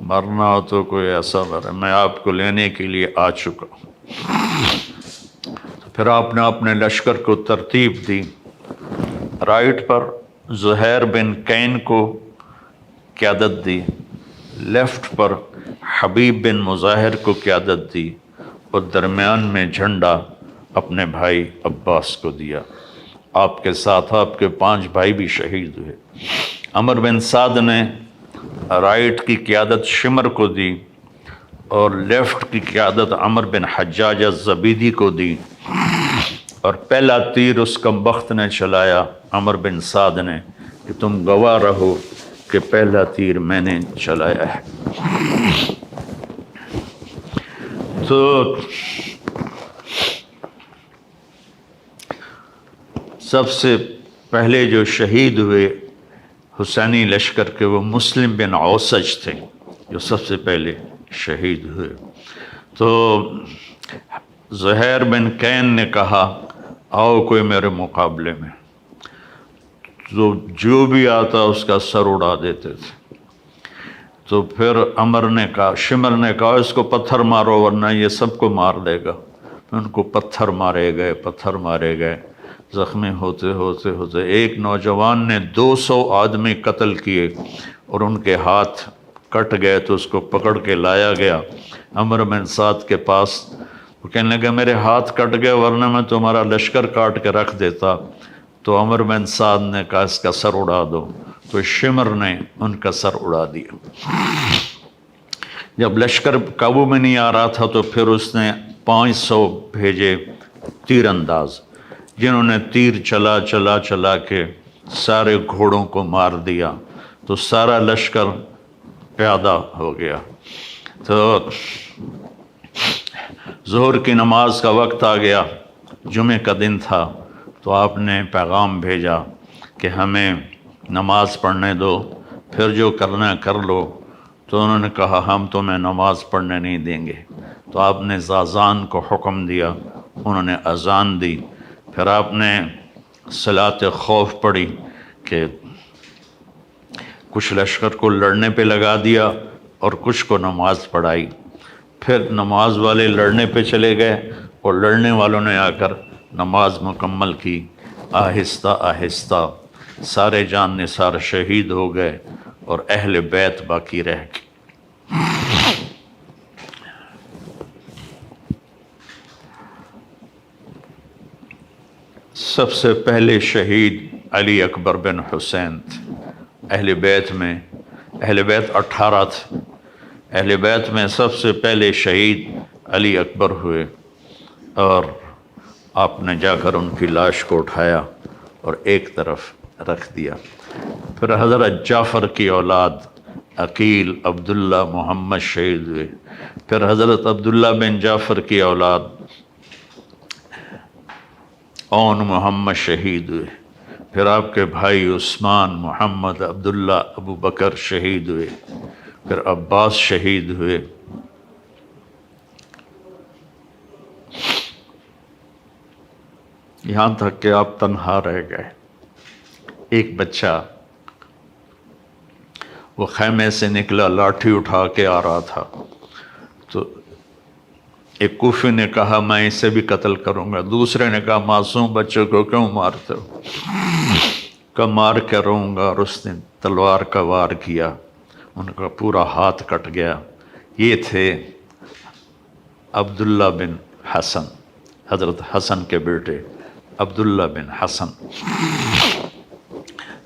مرنا ہو تو کوئی ایسا مرے، میں آپ کو لینے کے لیے آ چکا۔ پھر آپ نے اپنے لشکر کو ترتیب دی، رائٹ پر زہیر بن کین کو قیادت دی، لیفٹ پر حبیب بن مظاہر کو قیادت دی، اور درمیان میں جھنڈا اپنے بھائی عباس کو دیا۔ آپ کے ساتھ آپ کے 5 بھائی بھی شہید ہوئے۔ عمر بن سعد نے رائٹ کی قیادت شمر کو دی اور لیفٹ کی قیادت عمر بن حجاج الزبیدی کو دی، اور پہلا تیر اس کمبخت نے چلایا عمر بن سعد نے کہ تم گواہ رہو کہ پہلا تیر میں نے چلایا ہے۔ تو سب سے پہلے جو شہید ہوئے حسینی لشکر کے وہ مسلم بن اوسج تھے جو سب سے پہلے شہید ہوئے۔ تو زہیر بن کین نے کہا آؤ کوئی میرے مقابلے میں، تو جو بھی آتا اس کا سر اڑا دیتے تھے۔ تو پھر عمر نے کہا، شمر نے کہا اس کو پتھر مارو ورنہ یہ سب کو مار دے گا۔ ان کو پتھر مارے گئے، زخمی ہوتے ہوتے ایک نوجوان نے 200 آدمی قتل کیے اور ان کے ہاتھ کٹ گئے، تو اس کو پکڑ کے لایا گیا عمر بن سعد کے پاس۔ وہ کہنے لگا میرے ہاتھ کٹ گئے ورنہ میں تمہارا لشکر کاٹ کے رکھ دیتا۔ تو عمر بن سعد نے کہا اس کا سر اڑا دو، تو شمر نے ان کا سر اڑا دیا۔ جب لشکر قابو میں نہیں آ رہا تھا تو پھر اس نے 500 بھیجے تیر انداز، جنہوں نے تیر چلا کے سارے گھوڑوں کو مار دیا، تو سارا لشکر پیادہ ہو گیا۔ تو ظہر کی نماز کا وقت آ گیا، جمعے کا دن تھا، تو آپ نے پیغام بھیجا کہ ہمیں نماز پڑھنے دو، پھر جو کرنا ہے کر لو۔ تو انہوں نے کہا ہم تمہیں نماز پڑھنے نہیں دیں گے۔ تو آپ نے اذان کو حکم دیا، انہوں نے اذان دی، پھر آپ نے صلاۃ خوف پڑھی کہ کچھ لشکر کو لڑنے پہ لگا دیا اور کچھ کو نماز پڑھائی۔ پھر نماز والے لڑنے پہ چلے گئے اور لڑنے والوں نے آ کر نماز مکمل کی۔ آہستہ آہستہ سارے جان نثار شہید ہو گئے اور اہل بیت باقی رہ گئے۔ سب سے پہلے شہید علی اکبر بن حسین تھے۔ اہل بیت 18 تھے، اہل بیت میں سب سے پہلے شہید علی اکبر ہوئے، اور آپ نے جا کر ان کی لاش کو اٹھایا اور ایک طرف رکھ دیا۔ پھر حضرت جعفر کی اولاد عقیل، عبداللہ، محمد شہید ہوئے۔ پھر حضرت عبداللہ بن جعفر کی اولاد اون محمد شہید ہوئے۔ پھر آپ کے بھائی عثمان، محمد، عبداللہ، ابو بکر شہید ہوئے۔ پھر عباس شہید ہوئے۔ یہاں تک کہ آپ تنہا رہ گئے۔ ایک بچہ وہ خیمے سے نکلا، لاٹھی اٹھا کے آ رہا تھا، تو ایک کوفی نے کہا میں اسے بھی قتل کروں گا، دوسرے نے کہا معصوم بچوں کو کیوں مارتے ہو؟ کہ مار کے رہوں گا، اور اس نے تلوار کا وار کیا، ان کا پورا ہاتھ کٹ گیا۔ یہ تھے عبداللہ بن حسن، حضرت حسن کے بیٹے عبداللہ بن حسن۔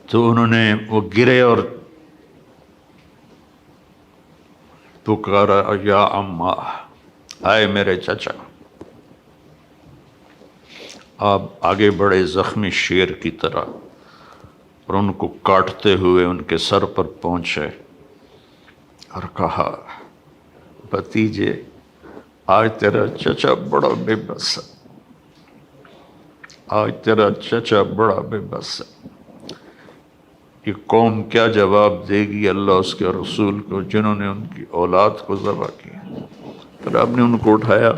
تو انہوں نے وہ گرے اور پکارا یا اماں، آئے میرے چچا۔ آپ آگے بڑھے زخمی شیر کی طرح اور ان کو کاٹتے ہوئے ان کے سر پر پہنچے اور کہا بھتیجے آج تیرا چچا بڑا بے بس ہے، آج تیرا چچا بڑا بے بس ہے۔ یہ قوم کیا جواب دے گی اللہ اس کے رسول کو جنہوں نے ان کی اولاد کو ذبح کیا؟ پھر آپ نے ان کو اٹھایا،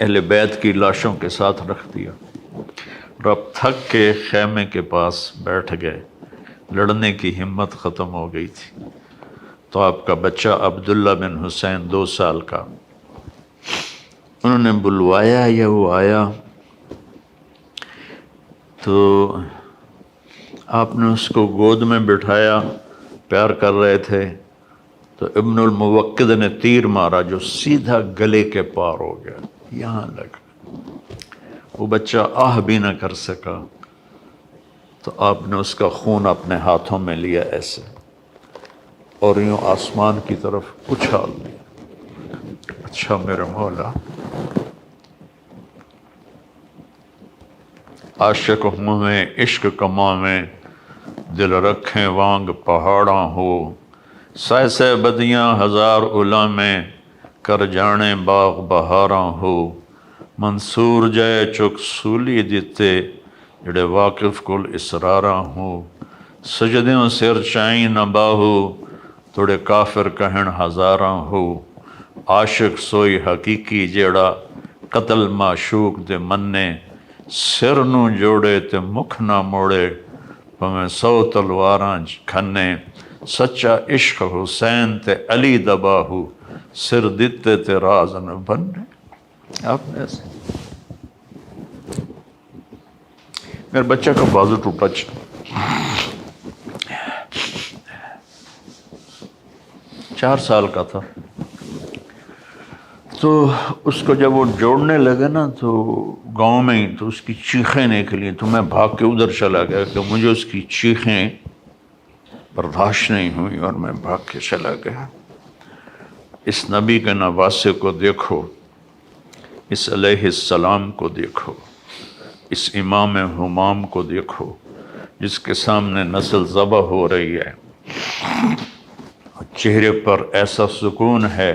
اہل بیت کی لاشوں کے ساتھ رکھ دیا اور اب تھک کے خیمے کے پاس بیٹھ گئے۔ لڑنے کی ہمت ختم ہو گئی تھی۔ تو آپ کا بچہ عبداللہ بن حسین 2 سال کا، انہوں نے بلوایا یا وہ آیا تو آپ نے اس کو گود میں بٹھایا، پیار کر رہے تھے تو ابن الموقد نے تیر مارا جو سیدھا گلے کے پار ہو گیا، یہاں لگا۔ وہ بچہ آہ بھی نہ کر سکا تو آپ نے اس کا خون اپنے ہاتھوں میں لیا ایسے اور یوں آسمان کی طرف اچھال دیا۔ اچھا میرے مولا، عاشق ہوں میں عشق کماں میں، دل رکھیں وانگ پہاڑاں ہو، سہ سہ بدیاں ہزار الا میں، کر جانے باغ بہاراں ہو، منصور جائے چک سولی دیتے، جڑے واقف کل اسراراں ہو، سجدیوں سر چائیں نہ باہو، توڑے کافر کہن ہزاراں ہو، عاشق سوئی حقیقی جیڑا، قتل معشوق دے مننے، سر نو جوڑے تے مکھ نہ موڑے، پمیں 100 تلواراں کھنے، سچا عشق حسین تے علی دباہو، سر دتے تے راز نہ بننے۔ آپ نے ایسے میرے بچہ کا بازو ٹوٹا، 4 سال کا تھا۔ تو اس کو جب وہ جوڑنے لگے نا تو گاؤں میں ہی تو اس کی چیخیں نکلی، تو میں بھاگ کے ادھر چلا گیا کہ مجھے اس کی چیخیں برداشت نہیں ہوئی اور میں بھاگ کے چلا گیا۔ اس نبی کے نواسے کو دیکھو، اس علیہ السلام کو دیکھو، اس امام ہمام کو دیکھو جس کے سامنے نسل ذبح ہو رہی ہے، چہرے پر ایسا سکون ہے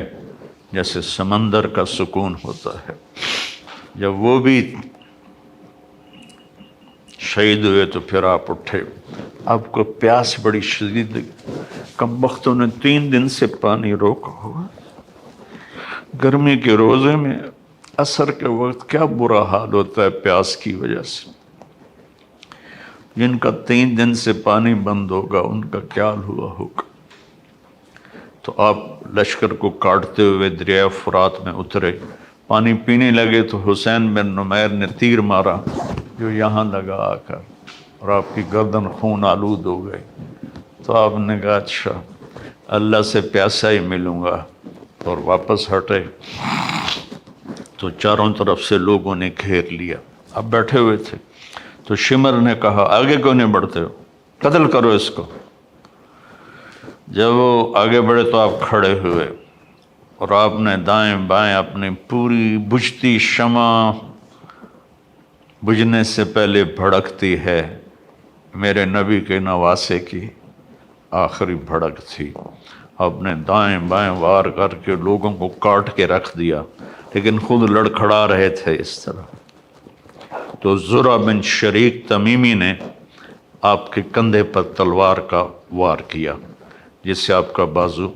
جیسے سمندر کا سکون ہوتا ہے۔ جب وہ بھی شہید ہوئے تو پھر آپ اٹھے، آپ کو پیاس بڑی شدید لگی، کم بختوں نے 3 دن سے پانی روکا ہوا، گرمی کے روزے میں عصر کے وقت کیا برا حال ہوتا ہے پیاس کی وجہ سے۔ جن کا 3 دن سے پانی بند ہوگا ان کا کیا ہوا ہوگا۔ تو آپ لشکر کو کاٹتے ہوئے دریائے فرات میں اترے، پانی پینے لگے تو حسین بن نمیر نے تیر مارا جو یہاں لگا آ کر اور آپ کی گردن خون آلود ہو گئی۔ تو آپ نے کہا اچھا اللہ سے پیاسا ہی ملوں گا، اور واپس ہٹے تو چاروں طرف سے لوگوں نے گھیر لیا۔ آپ بیٹھے ہوئے تھے تو شمر نے کہا آگے کیوں نہیں بڑھتے ہو، قتل کرو اس کو۔ جب وہ آگے بڑھے تو آپ کھڑے ہوئے اور آپ نے دائیں بائیں اپنی پوری بجھتی شمع، بجھنے سے پہلے بھڑکتی ہے، میرے نبی کے نواسے کی آخری بھڑک تھی۔ آپ نے دائیں بائیں وار کر کے لوگوں کو کاٹ کے رکھ دیا، لیکن خود لڑکھڑا رہے تھے اس طرح۔ تو زرع بن شریک تمیمی نے آپ کے کندھے پر تلوار کا وار کیا جس سے آپ کا بازو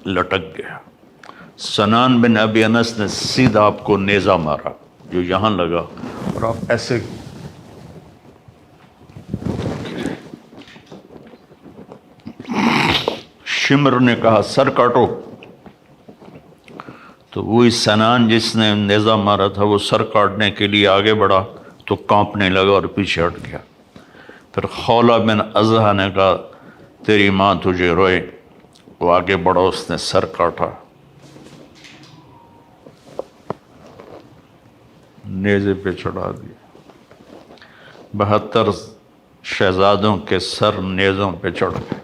لٹک گیا۔ سنان بن ابی انس نے سیدھا آپ کو نیزہ مارا جو یہاں لگا اور آپ ایسے شمر نے کہا سر کاٹو، تو وہی سنان جس نے نیزہ مارا تھا وہ سر کاٹنے کے لیے آگے بڑھا تو کانپنے لگا اور پیچھے ہٹ گیا۔ پھر خولہ بن ازحہ نے کہا تیری ماں تجھے روئے، وہ آگے بڑھا، اس نے سر کاٹا، نیزے پہ چڑھا دیا۔ 72 شہزادوں کے سر نیزوں پہ چڑھ گئے۔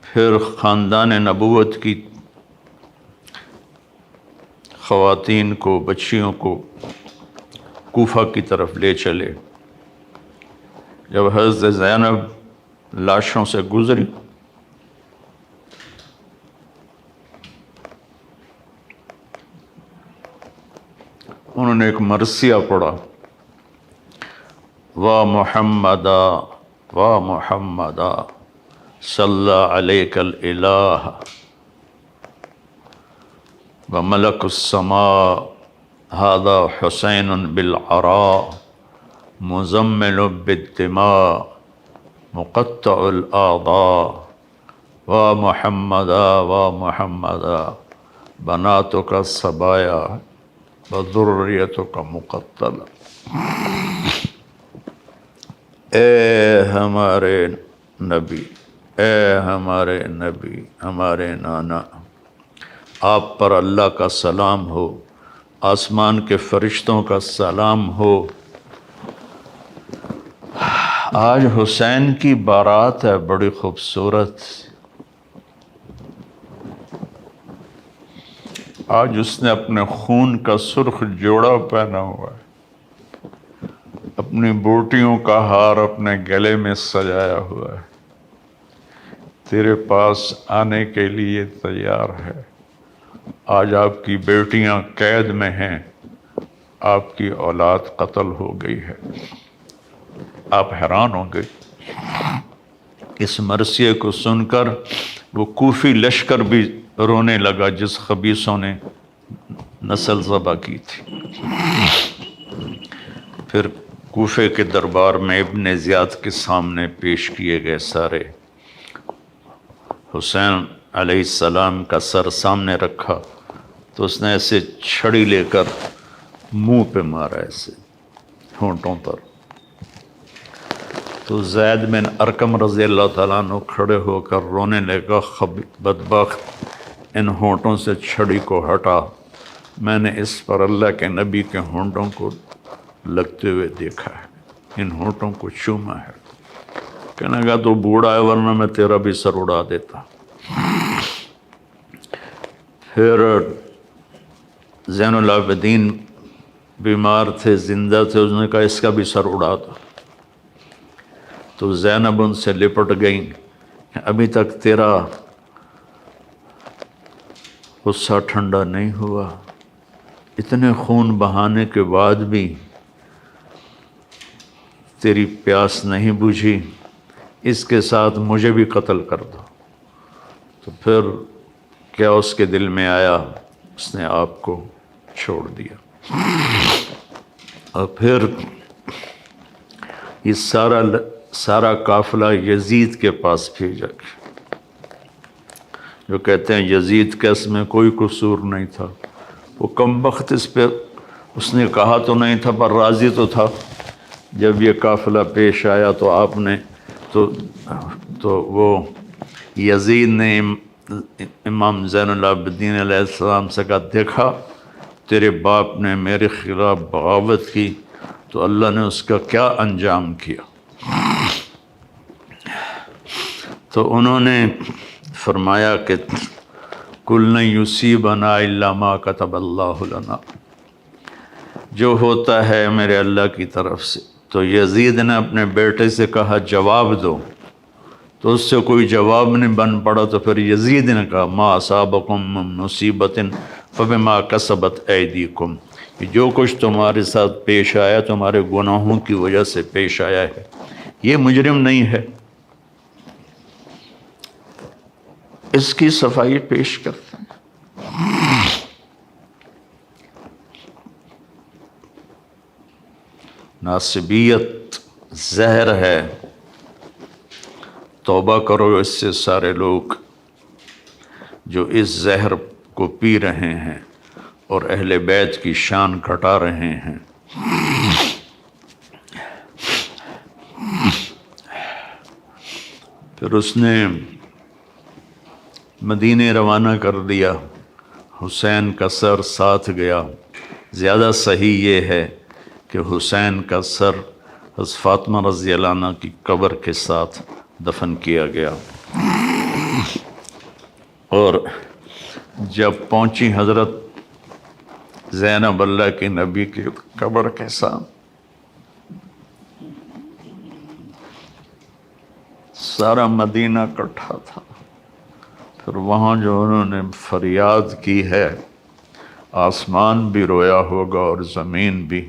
پھر خاندان نبوت کی خواتین کو، بچیوں کو کوفہ کی طرف لے چلے۔ جب حضرت زینب لاشوں سے گزری انہوں نے ایک مرثیہ پڑھا، وا محمدا وا محمدا صلی علیک الالہ وملک السماء ھذا حسین بالعراء مزمل بالدماء مقطع الاعضاء وا محمدا وا محمدا بناتک الصبایا وذریتک مقتلہ۔ اے ہمارے نبی، اے ہمارے نبی، ہمارے نانا، آپ پر اللہ کا سلام ہو، آسمان کے فرشتوں کا سلام ہو۔ آج حسین کی بارات ہے، بڑی خوبصورت۔ آج اس نے اپنے خون کا سرخ جوڑا پہنا ہوا ہے، اپنی بوٹیوں کا ہار اپنے گلے میں سجایا ہوا ہے، تیرے پاس آنے کے لیے تیار ہے۔ آج آپ کی بیٹیاں قید میں ہیں، آپ کی اولاد قتل ہو گئی ہے۔ آپ حیران ہوں گے۔ اس مرثیے کو سن کر وہ کوفی لشکر بھی رونے لگا جس خبیثوں نے نسل ذبح کی تھی۔ پھر کوفے کے دربار میں ابن زیاد کے سامنے پیش کیے گئے سارے۔ حسین علیہ السلام کا سر سامنے رکھا تو اس نے ایسے چھڑی لے کر منہ پہ مارا، ایسے ہونٹوں پر۔ تو زید بن ارقم رضی اللہ تعالیٰ عنہ کھڑے ہو کر رونے لگا، بدبخت، ان ہونٹوں سے چھڑی کو ہٹا، میں نے اس پر اللہ کے نبی کے ہونٹوں کو لگتے ہوئے دیکھا ہے، ان ہونٹوں کو چوما ہے۔ کہنے لگا تو بوڑھا ہے، ورنہ میں تیرا بھی سر اڑا دیتا۔ پھر زین العابدین بیمار تھے، زندہ تھے، اس نے کہا اس کا بھی سر اڑا دو۔ تو زینب ان سے لپٹ گئیں، ابھی تک تیرا غصہ ٹھنڈا نہیں ہوا، اتنے خون بہانے کے بعد بھی تیری پیاس نہیں بجھی، اس کے ساتھ مجھے بھی قتل کر دو۔ تو پھر کیا اس کے دل میں آیا، اس نے آپ کو چھوڑ دیا۔ اور پھر یہ سارا قافلہ یزید کے پاس بھیجا گیا، جو کہتے ہیں یزید کا اس میں کوئی قصور نہیں تھا، وہ کمبخت اس پہ اس نے کہا تو نہیں تھا پر راضی تو تھا۔ جب یہ قافلہ پیش آیا تو آپ نے تو وہ یزید نے امام زین العابدین علیہ السلام سے کہا، دیکھا تیرے باپ نے میرے خلاف بغاوت کی تو اللہ نے اس کا کیا انجام کیا۔ تو انہوں نے فرمایا کہ کل لن یصیبنا الا ما کتب اللہ لنا، جو ہوتا ہے میرے اللہ کی طرف سے۔ تو یزید نے اپنے بیٹے سے کہا جواب دو، تو اس سے کوئی جواب نہیں بن پڑا، تو پھر یزید نے کہا ما اصابکم من مصیبت فبما کسبت ایدیکم، کہ جو کچھ تمہارے ساتھ پیش آیا تمہارے گناہوں کی وجہ سے پیش آیا ہے، یہ مجرم نہیں ہے۔ اس کی صفائی پیش کرتے ہیں۔ ناصبیت زہر ہے، توبہ کرو اس سے سارے لوگ جو اس زہر کو پی رہے ہیں اور اہل بیت کی شان گھٹا رہے ہیں۔ پھر اس نے مدینے روانہ کر دیا، حسین کا سر ساتھ گیا۔ زیادہ صحیح یہ ہے کہ حسین کا سر حضرت فاطمہ رضی اللہ عنہ کی قبر کے ساتھ دفن کیا گیا۔ اور جب پہنچی حضرت زینب اللہ کے نبی کی قبر کے ساتھ، سارا مدینہ اکٹھا تھا۔ پھر وہاں جو انہوں نے فریاد کی ہے، آسمان بھی رویا ہوگا اور زمین بھی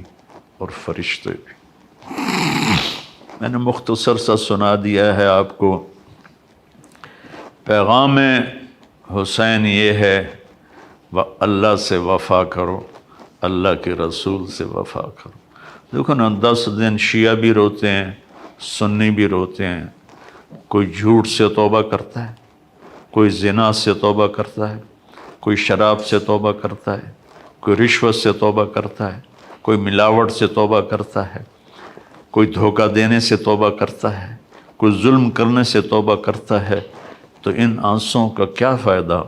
اور فرشتے بھی۔ میں نے مختصر سا سنا دیا ہے آپ کو۔ پیغام حسین یہ ہے، اللہ سے وفا کرو، اللہ کے رسول سے وفا کرو۔ دیکھو نا، 10 دن شیعہ بھی روتے ہیں، سنی بھی روتے ہیں۔ کوئی جھوٹ سے توبہ کرتا ہے، کوئی زنا سے توبہ کرتا ہے، کوئی شراب سے توبہ کرتا ہے، کوئی رشوت سے توبہ کرتا ہے، کوئی ملاوٹ سے توبہ کرتا ہے، کوئی دھوکہ دینے سے توبہ کرتا ہے، کوئی ظلم کرنے سے توبہ کرتا ہے۔ تو ان آنسوؤں کا کیا فائدہ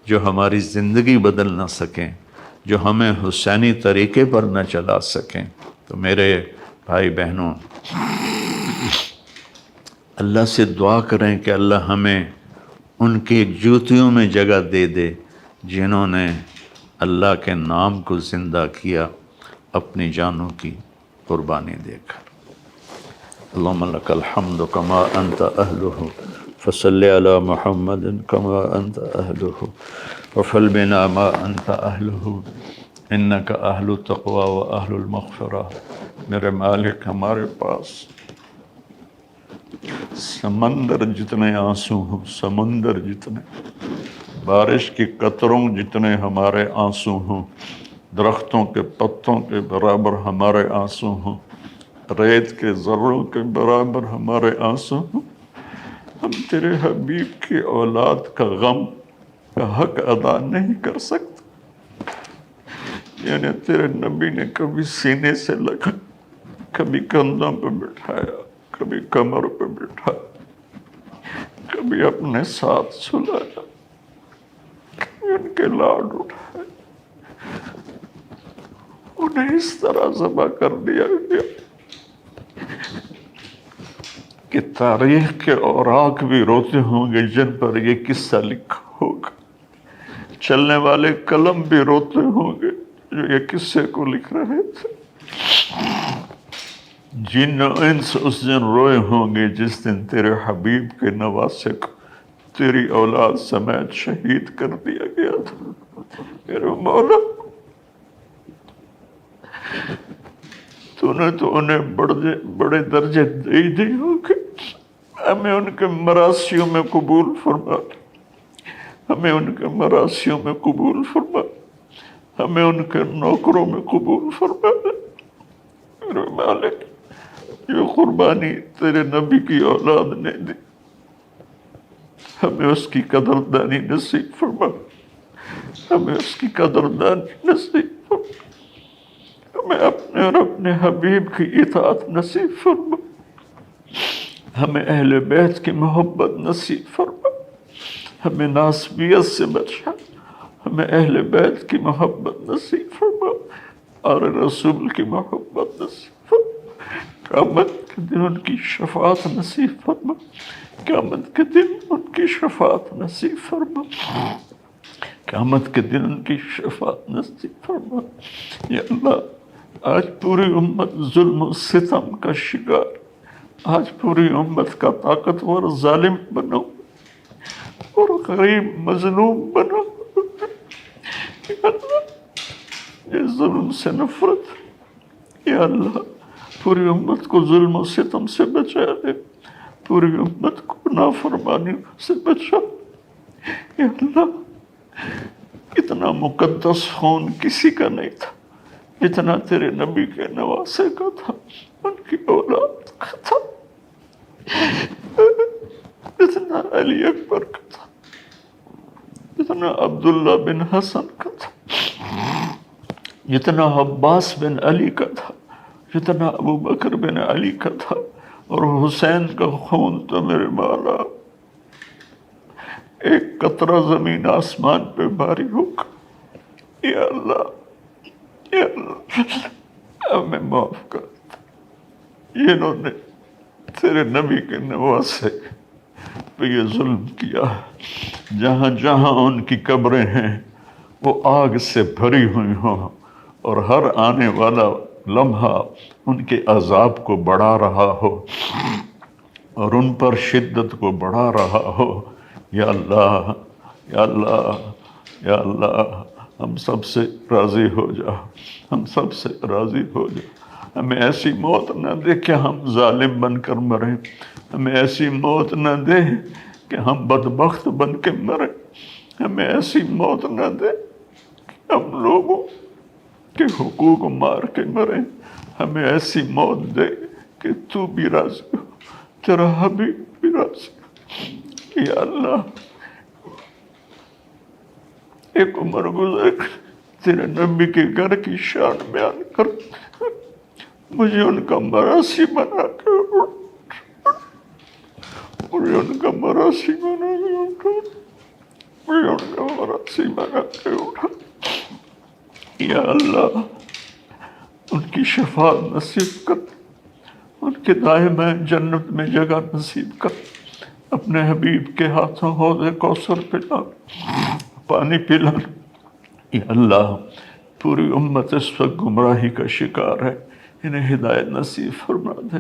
جو ہماری زندگی بدل نہ سکیں، جو ہمیں حسینی طریقے پر نہ چلا سکیں۔ تو میرے بھائی بہنوں، اللہ سے دعا کریں کہ اللہ ہمیں ان کی جوتیوں میں جگہ دے دے جنہوں نے اللہ کے نام کو زندہ کیا اپنی جانوں کی قربانی دے کر۔ اللہم لک الحمد کما انت اہلہ فصلی علی محمد کما انت اہلہ وفعل بنا ما انت اہلہ انک اہل التقوی و اہل المغفرہ۔ میرے مالک، ہمارے پاس سمندر جتنے آنسو ہوں، سمندر جتنے، بارش کی قطروں جتنے ہمارے آنسو ہوں، درختوں کے پتوں کے برابر ہمارے آنسو ہوں، ریت کے ذروں کے برابر ہمارے آنسو ہوں، ہم تیرے حبیب کی اولاد کا غم کا حق ادا نہیں کر سکتے۔ یعنی تیرے نبی نے کبھی سینے سے لگا، کبھی کندھوں پہ بٹھایا، کبھی کمر پہ بٹھایا، کبھی اپنے ساتھ سلایا، کبھی ان کے لاڈ اٹھائے، انہیں اس طرح ذبح کر دیا گیا کہ تاریخ کے اوراق بھی روتے ہوں گے جن پر یہ قصہ لکھا ہوگا، چلنے والے قلم بھی روتے ہوں گے جو یہ قصے کو لکھ رہے تھے، جن و انس اس دن روئے ہوں گے جس دن تیرے حبیب کے نواسے کو تیری اولاد سمیت شہید کر دیا گیا تھا۔ میرے مولا، تو نے تو انہیں بڑے درجے دے دی ہوں گے، ہمیں ان کے مراسیوں میں قبول فرما، ہمیں ان کے مراسیوں میں قبول فرما، ہمیں ان کے نوکروں میں قبول فرما۔ میرے مالک، جو قربانی تیرے نبی کی اولاد نے دی، ہمیں اس کی قدردانی نصیب فرما، ہمیں اس کی قدردانی نصیب فرما، ہمیں اپنے اور اپنے حبیب کی اطاعت نصیب فرما، ہمیں اہل بیت کی محبت نصیب فرما، ہمیں ناسبیت سے بچا، ہمیں اہل بیت کی محبت نصیب فرما اور رسول کی محبت نصیب فرما۔ قیامت کے دن ان کی شفاعت نصیب فرما، قیامت کے دن ان کی شفاعت نصیب فرما، قیامت کے دن ان کی شفاعت نصیب فرما۔ یا اللہ، آج پوری امت ظلم و ستم کا شکار، آج پوری امت کا طاقتور ظالم بنو اور غریب مظلوم بنو۔ یا اللہ، یہ ظلم سے نفرت، یا اللہ پوری امت کو ظلم و ستم سے بچا دے، پوری امت کو نافرمانی سے بچا۔ یا اللہ، اتنا مقدس خون کسی کا نہیں تھا جتنا تیرے نبی کے نواسے کا تھا، ان کی اولاد کا تھا، جتنا علی اکبر کا تھا، جتنا عبداللہ بن حسن کا تھا، جتنا عباس بن علی کا تھا، جتنا ابو بکر بن علی کا تھا۔ اور حسین کا خون تو میرے مولا ایک قطرہ زمین آسمان پہ بھاری ہوگا۔ یا اللہ، یا اللہ ہمیں معاف کر۔ انہوں نے تیرے نبی کے نواسے پہ یہ ظلم کیا، جہاں جہاں ان کی قبریں ہیں وہ آگ سے بھری ہوئی ہوں، اور ہر آنے والا لمحہ ان کے عذاب کو بڑھا رہا ہو اور ان پر شدت کو بڑھا رہا ہو۔ یا اللہ، یا اللہ، یا اللہ ہم سب سے راضی ہو جا، ہم سب سے راضی ہو جا۔ ہمیں ایسی موت نہ دے کہ ہم ظالم بن کر مریں، ہمیں ایسی موت نہ دے کہ ہم بدبخت بن کے مریں، ہمیں ایسی موت نہ دے کہ ہم لوگوں کے حقوق مار کے مریں، ہمیں ایسی موت دے کہ تو بھی راضی ہو، تیرا حبیب بھی راضی ہو۔ یا اللہ، ایک عمر گزر تیرے نبی کے گھر کی شان بیان کر، مجھے ان کا مراثی بنا کے اٹھا، مجھے ان کا مراثی بنا کے اٹھا، مجھے ان کا مراثی بنا کے اٹھا۔ یا اللہ، ان کی شفاعت نصیب کر، ان کے دائیں بائیں جنت میں جگہ نصیب کر، اپنے حبیب کے ہاتھوں حوض کوثر پلا، پانی پلا۔ یا اللہ، پوری امت اس وقت گمراہی کا شکار ہے، انہیں ہدایت نصیب فرما دے،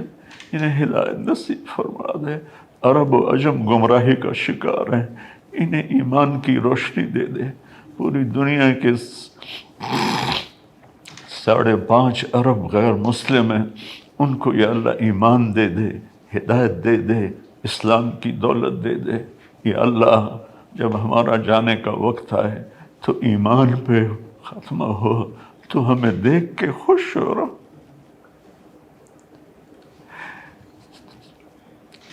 انہیں ہدایت نصیب فرما دے۔ عرب و عجم گمراہی کا شکار ہیں، انہیں ایمان کی روشنی دے دے۔ پوری دنیا کے 5.5 ارب غیر مسلم ہیں، ان کو یا اللہ ایمان دے دے، ہدایت دے دے، اسلام کی دولت دے دے۔ یا اللہ، جب ہمارا جانے کا وقت آئے تو ایمان پہ ختمہ ہو، تو ہمیں دیکھ کے خوش ہو رہا،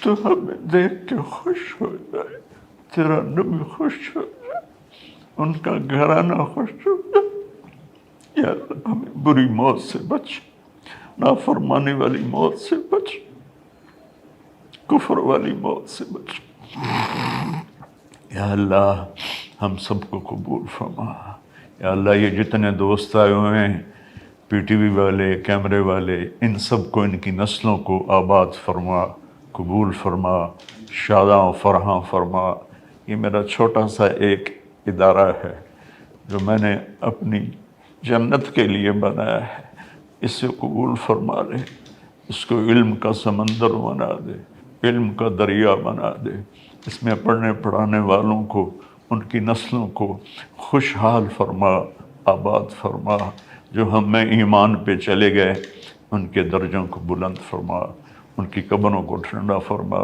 تو ہمیں دیکھ کے خوش ہو جائے، تیرا نبی خوش ہو جائے، ان کا گھرانہ خوش ہو جائے۔ یا اللہ، ہمیں بری موت سے بچ، نافرمانی والی موت سے بچ، کفر والی موت سے بچ۔ یا اللہ، ہم سب کو قبول فرما۔ یا اللہ، یہ جتنے دوست آئے ہوئے ہیں، پی ٹی وی والے، کیمرے والے، ان سب کو، ان کی نسلوں کو آباد فرما، قبول فرما، شاداں و فرحاں فرما۔ یہ میرا چھوٹا سا ایک ادارہ ہے جو میں نے اپنی جنت کے لیے بنایا ہے، اس سے قبول فرما لے، اس کو علم کا سمندر بنا دے، علم کا دریا بنا دے، اس میں پڑھنے پڑھانے والوں کو، ان کی نسلوں کو خوشحال فرما، آباد فرما۔ جو ہم میں ایمان پہ چلے گئے، ان کے درجوں کو بلند فرما، ان کی قبروں کو ٹھنڈا فرما۔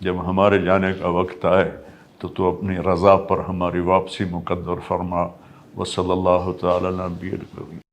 جب ہمارے جانے کا وقت آئے تو اپنی رضا پر ہماری واپسی مقدر فرما۔ وصلی اللہ تعالی علی نبی الکریم۔